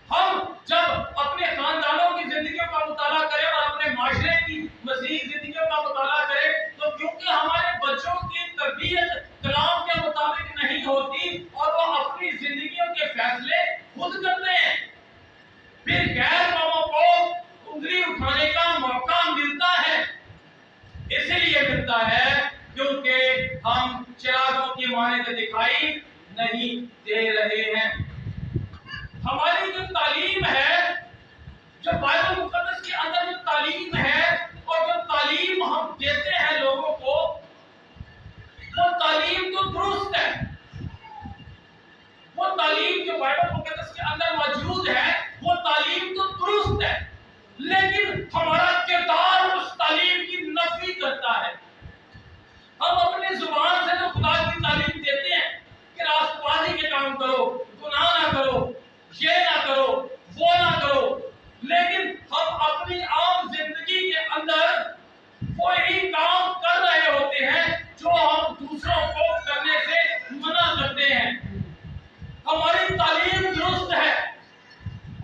Speaker 1: हम जब अपने खानदानों की जिंदगियों का मुताला करें और अपने माशरे की मसीही जिंदगियों का मुताला करें, तो क्योंकि हमारे बच्चों की तरबियत कलाम के मुताबिक नहीं होती और वो अपनी जिंदगियों के फैसले खुद करते हैं, फिर गैर कौमों को उंगली उठाने का मौका मिलता है। इसलिए मिलता है क्योंकि हम चिरागों की मानद दिखाई नहीं दे रहे हैं। हमारी जो तालीम है, जो बाइबल मुकद्दस के अंदर जो तालीम है और जो तालीम हम देते हैं लोगों को, वो तालीम तो दुरुस्त है। वो तालीम जो बाइबल मुकद्दस के अंदर मौजूद है वो तालीम तो दुरुस्त है, लेकिन हमारा किरदार उस तालीम की नफी करता है। हम अपने जुबान से तो खुदा की तालीम देते हैं कि रास्तबाजी के काम करो, गुनाह ना करो, ये ना करो, वो ना करो, लेकिन हम अपनी आम जिंदगी के अंदर वही काम कर रहे होते हैं जो हम दूसरों को करने से मना करते हैं। हमारी तालीम दुरुस्त है,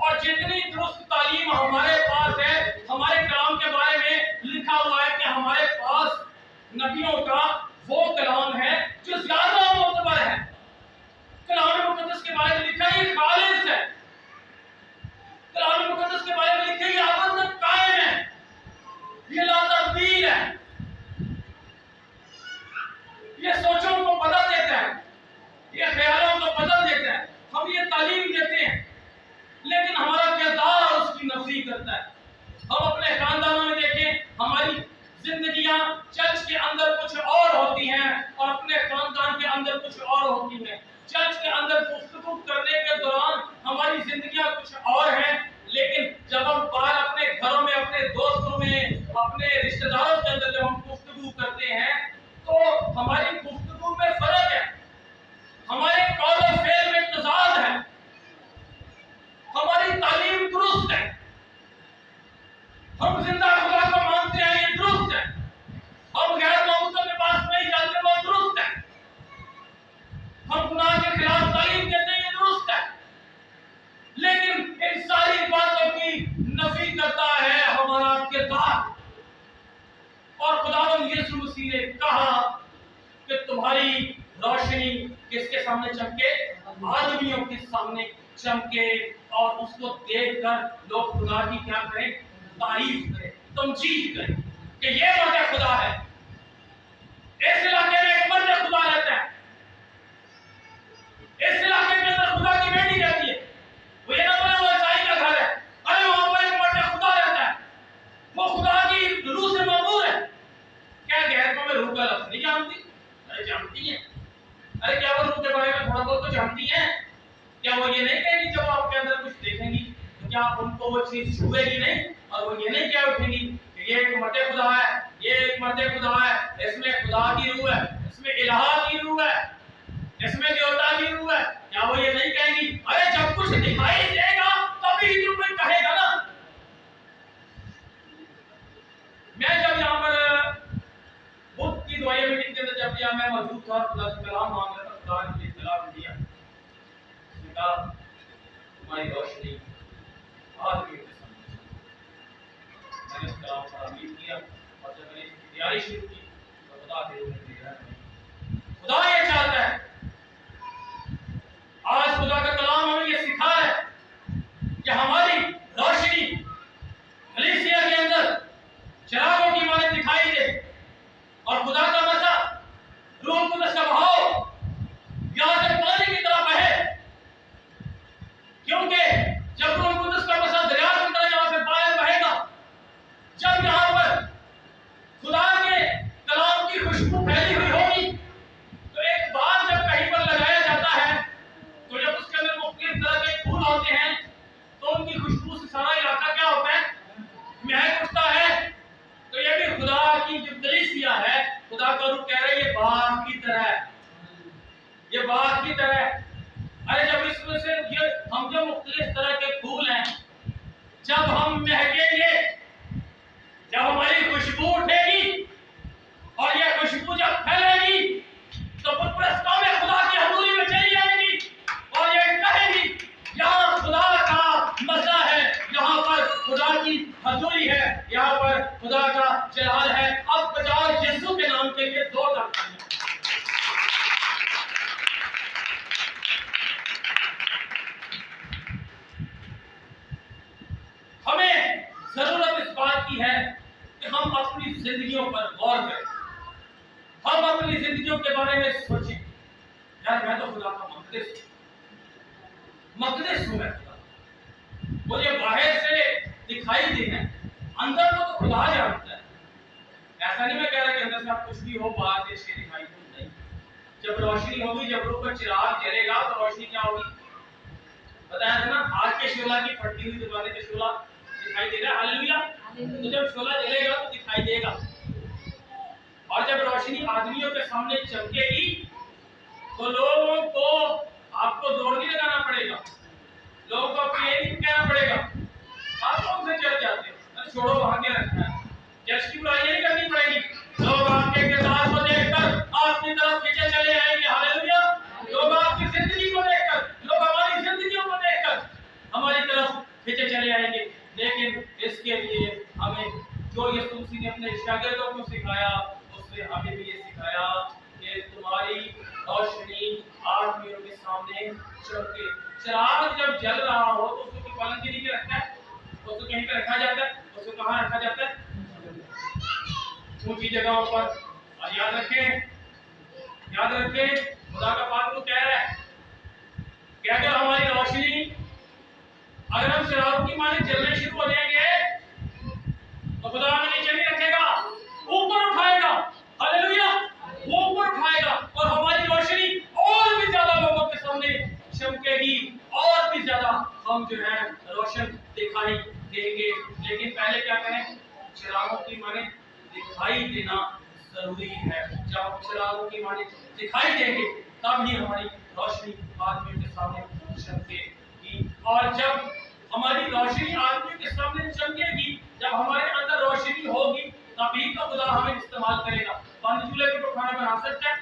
Speaker 1: और जितनी दुरुस्त तालीम हमारे पास है, हमारे कलाम के बारे में लिखा हुआ है कि हमारे पास नबियों का वो कलाम है जो ज्यादा मोतबर है। कलाम मुकद्दस के बारे में लिखा है खालिस है, कलाम मुकद्दस के बारे में लिखा है अबद तक कायम है, ये ला तब्दील है, ये सोचों को बदल देता है, ये ख्यालों को बदल देता है। हम ये तालीम देते हैं, लेकिन हमारा किरदार उसकी नफी करता है। हम अपने खानदानों में देखें, हमारी जिंदगियां चर्च के अंदर कुछ और होती हैं और अपने खानदान के अंदर कुछ और होती हैं। चर्च के अंदर गुफ्तगू करने के दौरान हमारी जिंदगियां कुछ और हैं, लेकिन जब हम बाहर अपने घरों में, अपने दोस्तों में, अपने रिश्तेदारों के अंदर जब हम गुफ्तगू करते हैं तो हमारी गुफ्तगू में फर्क है, हमारे कौल और फेल में तजाद है, हमारी तालीम दुरुस्त है, हम जिंदा खुदा को मानते हैं, ये दुरुस्त है, हम गैर मौजूदों के पास नहीं जाते, वो दुरुस्त है, हम गुनाह के खिलाफ तालीम देते हैं, ये दुरुस्त है, लेकिन इन सारी बातों की नफी करता है हमारा किरदार। और खुदावंद यीशु मसीह ने कहा कि तुम्हारी रोशनी किसके सामने चमके? आदमियों के सामने चमके, और उसको देखकर लोग खुदा की क्या करें? तारीफ करें, तमजीद करें कि ये मर्द खुदा है। इस इलाके में एक मर्द खुदा रहता है, इस इलाके के अंदर खुदा की बेटी रहती है, वो ये ना बोले वो ईसाई का घर है, अरे वहां पर एक मर्द खुदा रहता है, वो खुदा की रूह से मामूर है। क्या गैर कौमें रूह का लफ्ज नहीं जानती? अरे जानती है। अरे क्या वो रूह के बारे में थोड़ा बहुत तो जानती है? क्या वो ये नहीं कहेगी जब आपके अंदर कुछ देखेंगी तो क्या उनको वो चीज छुएगी नहीं? और वो ये नहीं क्या उठेंगी कि ये एक मर्द खुदा है, ये एक मर्द खुदा है, इसमें खुदा की रूह है, इसमें इलाहा की रूह है, इसमें देवता की रूह है? क्या वो ये नहीं कहेंगी? अरे जब कुछ दिखाई देगा तभी तुम कोई कहेगा ना। मैं जब यहाँ पर बुद्ध की दुआएं मीटिंग के अंदर जब यहाँ मैं मौजूद था, खुदा से कलाम मांग रहा था, खुदा ने मुझे कलाम दिया, कहा तुम्हारी रोशनी आदमियों के सामने। मैंने उस कलाम पर अमीर किया, और जब मैंने तैयारी शुरू की तो खुदा के रूप में दिख रहा है। खुदा ये चाहता है, आज खुदा का कलाम हमें ये सिखा है कि हमारी रोशनी कलीसिया के अंदर चिरागों की माने दिखाई दे और खुदा का मसा रूह कुदस का बहाव यहां से पानी की तरह बहे, क्योंकि जब रूह कुदस का मसा दरिया की तरह यहां से बहेगा, जब यहां पर खुदा के कलाम की खुशबू फैली हुई होगी, तो एक बार जब कहीं पर लगाया जाता है तो जब उसके अंदर मुख्तलिफ तरह के फूल होते हैं तो उनकी खुशबू से सारा इलाका क्या होता है, महक उठता है। तो ये भी खुदा की जो कलीसिया है, खुदा का रूह कह रहा है ये बाग की तरह है, ये बाग की तरह है। अरे जब इसमें से ये हम जो मुख्तलिफ तरह के फूल हैं, जब हम महकेंगे, जब हमारी खुशबू उठेगी और यह खुशबू जब फैलेगी तो पुरस्कार में खुदा की हजूरी में चली जाएगी और ये कहेगी यहाँ खुदा का मज़ा है, यहाँ पर खुदा की हजूरी है, यहाँ पर खुदा का जलाल है। अब बजाओ यीशु के नाम के लिए दो तालियां। हमें जरूरत इस बात की है कि हम अपनी जिंदगियों पर गौर करें, हम अपनी जिंदगियों के बारे में सोचें। यार मैं तो खुदा का मकदस हूं, मैं मुझे बाहर से दिखाई देना है, अंदर को तो खुदा जानता है। ऐसा नहीं मैं कह रहा कि अंदर से आप कुछ भी हो बाहर से इसके दिखाई दो, नहीं। जब रोशनी होगी, जब रूह पर चिराग जलेगा तो रोशनी क्या होगी, बताया था ना, आग के शोला की फटती हुई दुकानें पे शोला दिखाई देगा। हालेलुया। तो जब शोला जलेगा तो दिखाई देगा, और जब रोशनी आदमियों के सामने चमकेगी तो लोगों को आपको दौड़ नहीं लगाना पड़ेगा, लोगों को आपको ये नहीं कहना पड़ेगा आप कौन से चर्च जाते हो, अरे छोड़ो वहां क्या रखना है, चर्च की बुराई नहीं करनी पड़ेगी। लोग आपके किरदार को देखकर आपकी तरफ खींचे चले आएंगे। हालेलुया। लोग आपकी जिंदगी को देखकर, लोग हमारी जिंदगियों को देखकर हमारी तरफ खींचे चले आएंगे। लेकिन इसके लिए हमें जो यीशु मसीह ने अपने शागिर्दों को सिखाया, उसने हमें भी ये सिखाया कि तुम्हारी रोशनी आदमियों के सामने चमके। चिराग जब जल रहा हो तो उसको पालन के लिए रखता है, उसको कहीं पे रखा जाता है, उसको कहाँ रखा जाता है, ऊंची जगहों पर। और याद रखें खुदा का बात को कह रहा है कि अगर हमारी रोशनी, अगर हम चिराग की माने जलने शुरू हो जाएंगे तो खुदा हमें नीचे नहीं रखेगा, ऊपर उठाएगा। हालेलुया। वो ऊपर उठाएगा और हमारी रोशनी और भी ज्यादा लोगों के सामने चमकेगी, और भी ज्यादा हम जो है रोशन दिखाई देंगे। लेकिन पहले क्या करें, चिरागों की माने दिखाई देना जरूरी है। जब हम चिरागों की माने दिखाई देंगे तब ही हमारी रोशनी आदमियों के सामने चमकेगी। और जब हमारी रोशनी आदमियों के सामने चमकेगी, जब हमारे अंदर रोशनी होगी, तभी तो खुदा हमें इस्तेमाल करेगा। 5 चूल्हे पे तो खाना बना सकता है,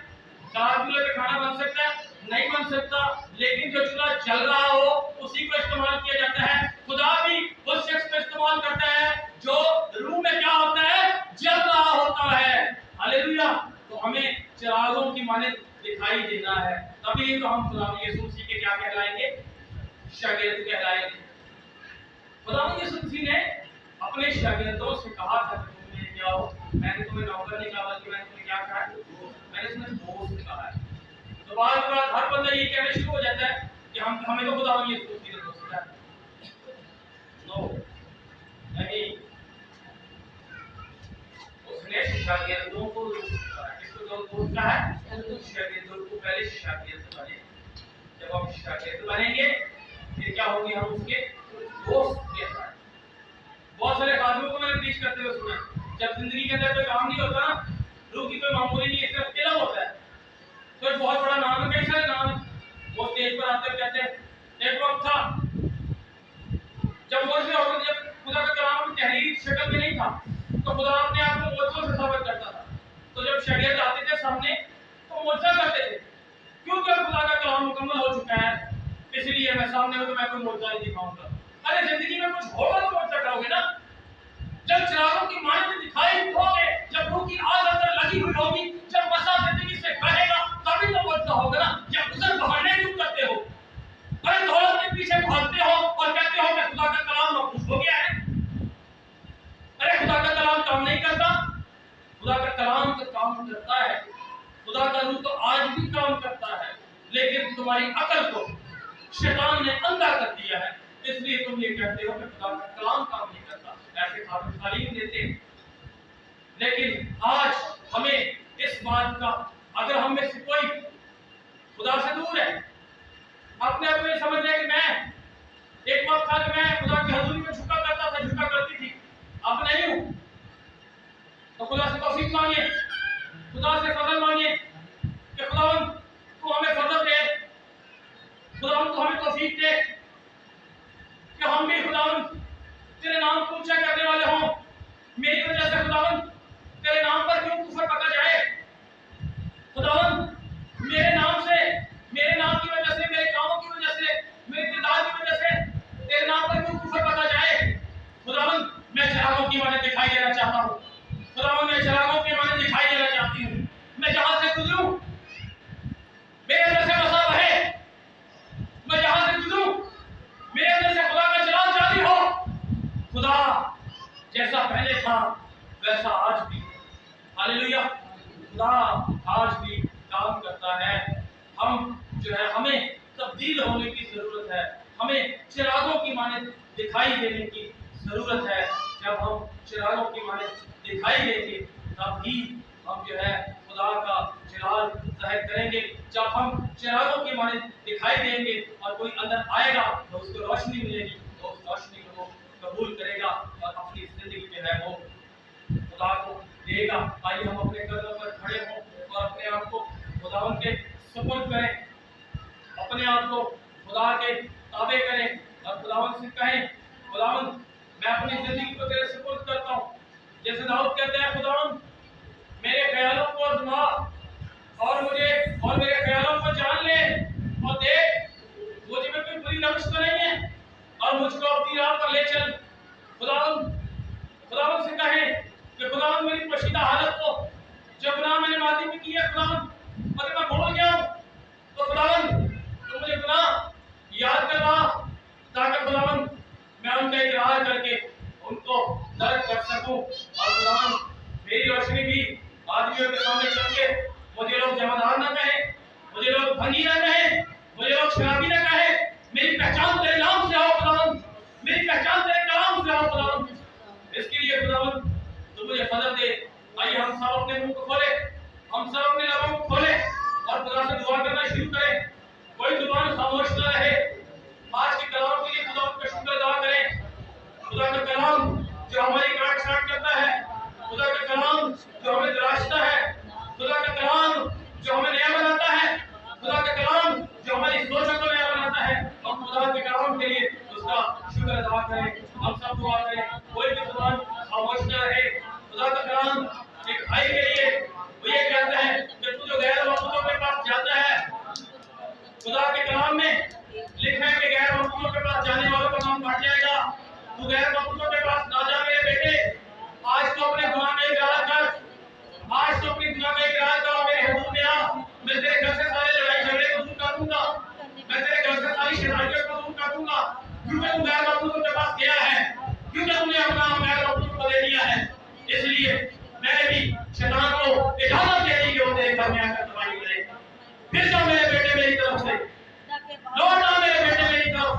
Speaker 1: 4 चूल्हे पे खाना बन सकता है, नहीं बन सकता। लेकिन जो चूल्हा जल रहा हो उसी को इस्तेमाल किया जाता है। खुदा भी उस शख्स को इस्तेमाल करता है जो रूह में क्या होता है, जल रहा होता है। हालेलुया। तो हमें चिरागों की माने दिखाई देना है, तभी तो हम खुदा यीशु मसीह के क्या कहलाएंगे, शागिर्द कहलाएंगे। खुदा यीशु मसीह ने अपने शागिर्दों से कहा था कि तुम क्या हो, मैंने तुम्हें नौकर नहीं कहा बल्कि मैंने तुम्हें क्या कहा, मैंने तुम्हें दोस्त कहा है। तो बाद हर बंदा ये कहना शुरू हो जाता है कि हमें तो खुदा यीशु मसीह ने दोस्त कहा। नो, नहीं, उसने शागिर्दों को दोस्त कहा है। शागिर्दों को पहले शागिर्द बने, जब हम शागिर्द बनेंगे फिर क्या होंगे, हम उसके दोस्त कहलाएंगे। बहुत सारे आदमियों को मैंने प्रीच करते हुए सुना, जब जिंदगी के अंदर कोई काम नहीं होता ना, रूह की कोई मामूली नहीं, सिर्फ किला होता है, तो एक बहुत बड़ा नाम है, कई सारे नाम है, वो स्टेज पर आते कहते हैं। एक वक्त था जब मोहसिन औरत, जब खुदा का कलाम अपनी तहरीर शक्ल में नहीं था तो खुदा अपने आप को मोहसिन से साबित करता था। तो जब शागिर्द आते थे सामने तो मोहसिन करते थे, क्योंकि अब खुदा का कलाम मुकम्मल हो चुका है, इसलिए मैं सामने हूं तो मैं कोई मोहसिन नहीं दिखाऊंगा। अरे जिंदगी में कुछ होगा तो मोहसिन करोगे ना। जब चिरागों की माने में दिखाई दोगे, जब रूह की कलाम तो काम करता है, खुदा का रूह तो आज भी काम करता है, लेकिन तुम्हारी अकल को शैतान ने अंधा कर दिया है, इसलिए तुम ये कहते हो कि खुदा का कलाम काम नहीं करता, ऐसे खातिर तालीम देते हैं। लेकिन आज हमें इस बात का, अगर हम में से कोई खुदा से दूर है, अपने आप में समझ रहे कि मैं एक वक्त था कि मैं खुदा की हजूरी में झुका करता था, झुका करती थी, अब नहीं हूं, तो खुदा से तौफीक मांगिए, खुदा से फजल मांगिए कि खुदावन तू हमें फजल दे, खुदावन तू हमें तौफीक दे कि हम भी खुदावन तेरे नाम को ऊंचा करने वाले हों। मेरी वजह से खुदावन तेरे नाम पर क्यों कुफर पका जाए, खुदावन मेरे नाम से, मेरे नाम की वजह से, मेरे कामों की वजह से, मेरे इक़्तिदार की वजह से तेरे नाम पर क्यों कुफर पका जाए। खुदावन मैं चिरागों की माने दिखाई देना चाहता हूँ, खुदावन मैं चिरागों की माने दिखाई देना चाहती हूँ, मैं जहां से गुजरूं मेरे अंदर से बसा रहे, मैं जहां से गुजरूं मेरे अंदर से खुदा का जलाल जारी हो। खुदा जैसा पहले था वैसा आज भी, हालेलुया, खुदा आज भी काम करता है। हम जो है, हमें तब्दील होने की जरूरत है, हमें चिरागों की माने दिखाई देने की जरूरत है। जब हम चिरागों की माने दिखाई देंगे तब ही हम जो है खुदा का जलाल जाहिर करेंगे। जब हम चिरागों की माने दिखाई देंगे और कोई अंदर आएगा तो उसको रोशनी मिलेगी, तो उस रोशनी को वो कबूल करेगा और अपनी जिंदगी जो है वो खुदा को देगा। आइए हम अपने कदमों पर खड़े हों और अपने आप को खुदावन के सुपुर्द करें, अपने आप को खुदा के ताबे करें और खुदावन से कहें, खुदावन मैं अपनी जिंदगी को तेरे सुपुर्द करता हूँ। जैसे दाऊद कहते हैं, खुदावन मेरे ख्यालों को आज़मा और मुझे और मेरे ख्यालों को जान ले और देख मुझ में कोई बुरी रविश तो नहीं है और मुझको अपनी राह पर ले चल। खुदावन से कहें कि खुदावन मेरी पशीदा हालत को, जो गुनाह मैंने माजी में किया खुदावन, अगर मैं भूल गया हूं तो खुदावन तुम मुझे गुनाह याद करवा, ताकि खुदावन मैं उनका इकरार करके उनको दर्द कर सकूं। और खुदावन मेरी रोशनी भी आदमियों के सामने चल के मुझे लोग जमादार ना कहें, मुझे लोग भंगी ना कहें, मुझे लोग शराबी ना कहें, मेरी पहचान तेरे नाम से हो खुदावन, मेरी पहचान तेरे कलाम से हो खुदावन। इसके लिए खुदावन तू मुझे फजल दे। आइए हम सब अपने मुंह को खोले, हम सब अपने लबों को खोले और खुदा से दुआ करना शुरू करें। कोई जुबान खामोश न रहे। आज के कलाम के लिए खुदा का शुक्र अदा करें। खुदा का कलाम जो हमारी काट छाट करता है, खुदा का कलाम जो हमें तराशता है, खुदा का कलाम जो हमें नया बनाता है, खुदा का कलाम जो हमारी सोचों को नया बनाता है, और खुदा के कलाम के लिए उसका शुक्र अदा करें। हम सब दुआ करें, कोई भी जुबान खामोश न रहे। खुदा का कलाम एक भाई के लिए वो ये कहता है कि तू जो गैर मौजूदों के पास जाता है, खुदा के कलाम में लिखा है कि गैर मौजूदों के पास जाने वालों का नाम बढ़ जाएगा। तू गैर मौजूदों के पास ना जा मेरे बेटे। आज तो अपने गुनाह का इकरार कर, आज तो अपने गुनाह का इकरार कर, मेरे हुजूर में आ। मैं तेरे घर से सारे लड़ाई झगड़े को दूर कर दूंगा, मैं तेरे घर से सारी शरारतें को दूर कर दूंगा, क्योंकि तू गैर मौजूदों के पास गया है, क्योंकि तुमने अपना गैर मौजूदों को दे दिया है। इसलिए मैंने भी शैतान को इजाजत दे दी कि वो तेरे घर में आकर तबाही करे। फिर जो मेरे बेटे मेरी तरफ से लौट आ, मेरे बेटे मेरी तरफ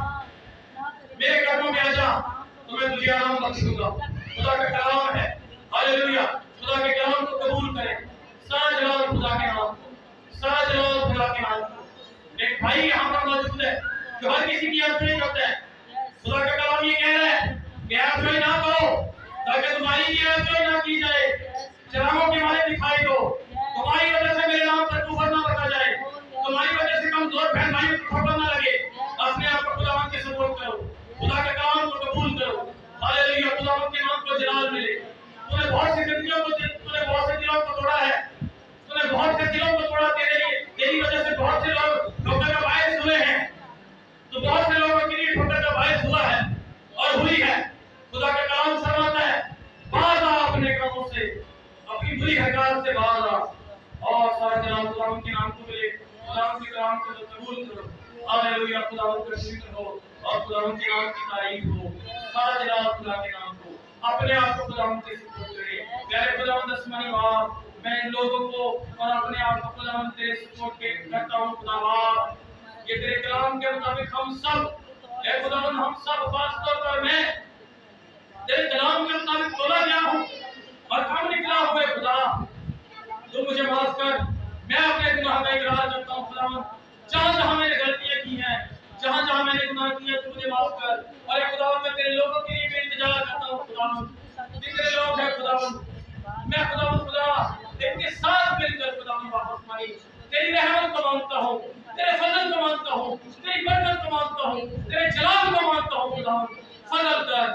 Speaker 1: मेरे कदमों में आ जा, तो मैं तुझे आराम बख्शूंगा। खुदा का कलाम है, हालेलुया। खुदा के कलाम को कबूल करें। सारा जलाल खुदा के नाम को, सारा जलाल खुदा के नाम को। एक भाई यहाँ पर मौजूद है जो हर किसी की आंखें करता है। खुदा का कलाम ये कह रहा है कि आंखें ना करो ताकि तुम्हारी भी आंखें ना की जाए। चिरागों के माले दिखाई दो, तुम्हारी वजह से मेरे नाम पर कुफर ना रखा जाए, तुम्हारी वजह से कमजोर बहन भाई को ठोकर ना लगे। अपने आप को खुदावंद के सपोर्ट करो, खुदा के कलाम को कबूल करो। हालेलुया, खुदावंद के नाम को जलाल मिले। तूने बहुत सी जिंदगियों को, तूने बहुत से दिलों को तोड़ा है, तूने बहुत से दिलों को तोड़ा। तेरी वजह से बहुत से लोग ठोकर का बायस हुए हैं। तो बहुत से लोगों के लिए ठोकर का बायस हुआ है और हुई है। खुदा का कलाम फरमाता है, बाज आ अपने कामों से, अपनी बुरी हरकत से बाज आ, और सारा जलाल खुदावंद के नाम को मिले। खुदावंद के कलाम को कबूल करो। हालेलुया, खुदावंद का शुक्र हो और खुदावंद के नाम की तारीफ हो। सारा जलाल खुदा के नाम को, अपने आप को खुदावंद के सुपुर्द करें। प्यारे खुदावंद आसमानी बाप, मैं इन लोगों को और अपने आप को खुदावन तेरे सपोर्ट के करता हूँ खुदावन। ये तेरे कलाम के मुताबिक हम सब ए खुदावन हम सब खास तौर पर मैं तेरे कलाम के मुताबिक बोला गया हूँ और काम निकला हुआ है खुदा। तू मुझे माफ कर, मैं अपने गुनाह का इकरार करता हूँ खुदावन। जहाँ जहाँ मैंने गलतियाँ की हैं, जहाँ जहाँ मैंने गुनाह किया, तू मुझे माफ कर। और एक खुदावन मैं तेरे लोगों के लिए भी इंतजार करता हूँ खुदावन। तेरे लोग हैं खुदावन, मैं खुदावन खुदा इनके साथ मिलकर खुदावन वापस मांगी तेरी रहमत को मांगता हूँ, तेरे फजल को मांगता हूँ, तेरी बरकत को मांगता हूँ, तेरे जलाल को मांगता हूँ खुदावन। फजल कर,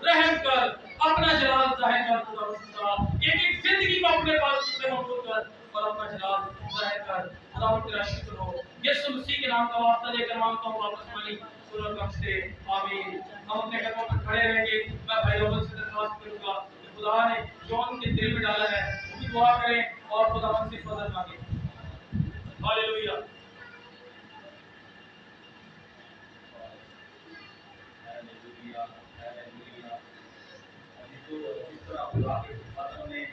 Speaker 1: रहम कर, अपना जलाल जाहिर कर खुदावन। एक एक जिंदगी को अपने पास से मकबूल कर और अपना जलाल जाहिर कर खुदावन। तेरा शुक्र हो, यीशु मसीह के नाम का वास्ता लेकर मांगता हूँ वापस मांगी सुरत से आमीन। हम अपने कदमों पर खड़े रहेंगे। मैं भाई लोगों से दरख्वास्त करूंगा कि खुदा ने जो उनके दिल में डाला है उसकी दुआ करें और खुदावन से फजल मांगे। हालेलुया।
Speaker 2: Hallelujah, hallelujah. अभी तो जिस तरह खुदा के बातों ने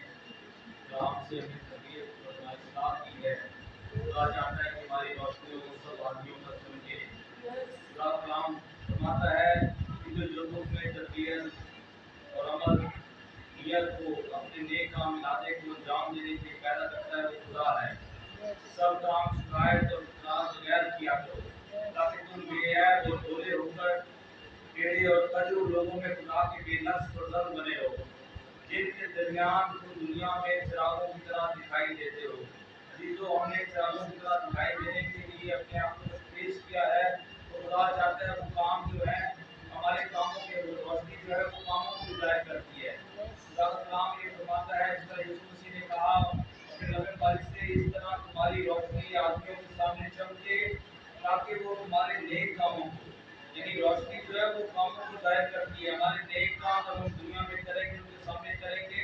Speaker 2: जो हमसे अपनी तबीयत और हमारी इस्लाह की है, खुदा चाहता है कि हमारी रोशनी को सब आदमियों तक पहुंचे। खुदा कलाम फरमाता है कि जो लोगों में तबीयत और अमल नियत को अपने नेक काम इरादे को अंजाम देने के लिए पैदा करता है, वो खुदा है। सब काम शिकायत और इकरार बगैर किया करो, ताकि तुम बेऐब और भोले होकर टेढ़े और कजू लोगों में खुदा के बेनक्स फजल बने रहो, जिनके दरमियान तुम दुनिया में चिरागों की तरह दिखाई देते हो। अजीजों, हमने चिरागों की तरह दिखाई देने के लिए अपने आप को पेश किया है, तो खुदा चाहता है वो काम जो है हमारे कामों के रोशनी जो है वो कामों को जाहिर करती है। खुदा का कलाम ये फरमाता है, जिस तरह यीशु मसीह ने कहा अपने लबे बारिश से, इस तरह तुम्हारी रोशनी आदमियों के सामने चमके, ताकि वो तुम्हारे नेक कामों को, यानी रोशनी जो है वो कामों को जाहिर करती है। हमारे नेक काम जब हम दुनिया में करेंगे, उनके सामने करेंगे,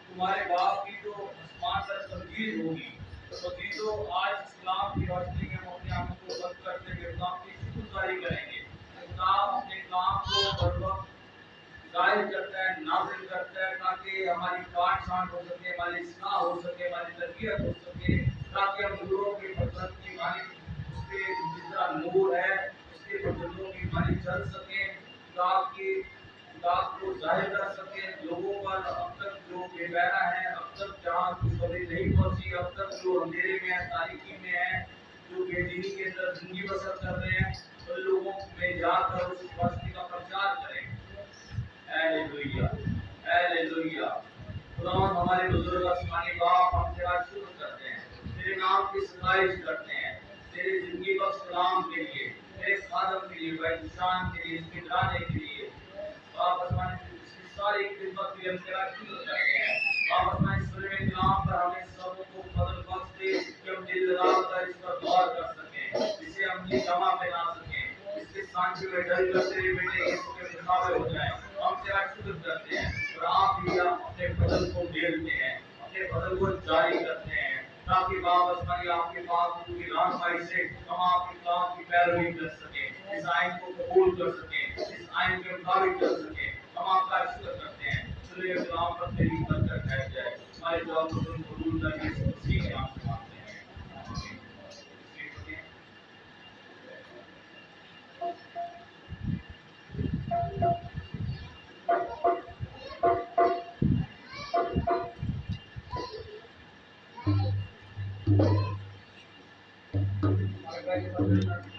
Speaker 2: तुम्हारे बाप की जो आसमान तक तबदील होगी। तो चीजों आज इस्लाम की रोशनी में हम अपने आप को बंद करते हुए इस्लाम की शुक्रगुजारी करेंगे। इस्लाम अपने काम को हर वक्त जाहिर करता है, नाजिल करता है, ताकि हमारी काट छांट हो सके, हमारी इस्लाह हो सके, हमारी तरबियत हो सके, ताकि हम नूरों की फजलत की मानी उसके जिस तरह नूर है उसके फजलों की मानी चल सके, ताकि खुदाब को जाहिर कर सके लोगों पर। अब तक जो बेबैना है, अब तक जहाँ खुशखबरी नहीं पहुंची, अब तक जो अंधेरे में है, तारीकी में है, जो बेदीनी के अंदर जिंदगी बसर कर रहे हैं, उन लोगों में जाकर उस रोशनी का प्रचार करें। Hallelujah, hallelujah. खुदावंद हमारे बुजुर्ग आसमानी बाप, हम तेरा शुक्र करते हैं, तेरे नाम की सताइश करते हैं, तेरे जिंदगी बख्श कलाम के लिए, तेरे खादम के लिए, बैतशान के लिए, इसके डराने के लिए बाप आसमानी इसकी सारी खिदमत के लिए हम तेरा शुक्र करते हैं। बाप आसमानी सूर्य में कलाम पर हमें सबों को फजल बख्श दे कि हम दिल लगाकर इस पर गौर कर सकें, जिसे हम ये जमा पहना सकें, इसके सांचे में डल कर तेरे बेटे यीशु के मुताबिक हो जाए। हम तेरा शुक्र करते हैं और आप भी अपने फजल को भेजते हैं, अपने फजल को जारी करते हैं, ताकि बाप आसमानी आपके पास की रहनुमाई से हम आपके कलाम की पैरवी कर सकें, इस आइन को कबूल कर सकें, इस आइन के मुताबिक कर सकें। हम आपका शुक्र करते हैं, सूर्य के कलाम पर तेरी बरकत ठहर जाए। हमारे दुआ को तुम कबूल कर यीशु मसीह के नाम से मांगते हैं, आमीन। Thank you.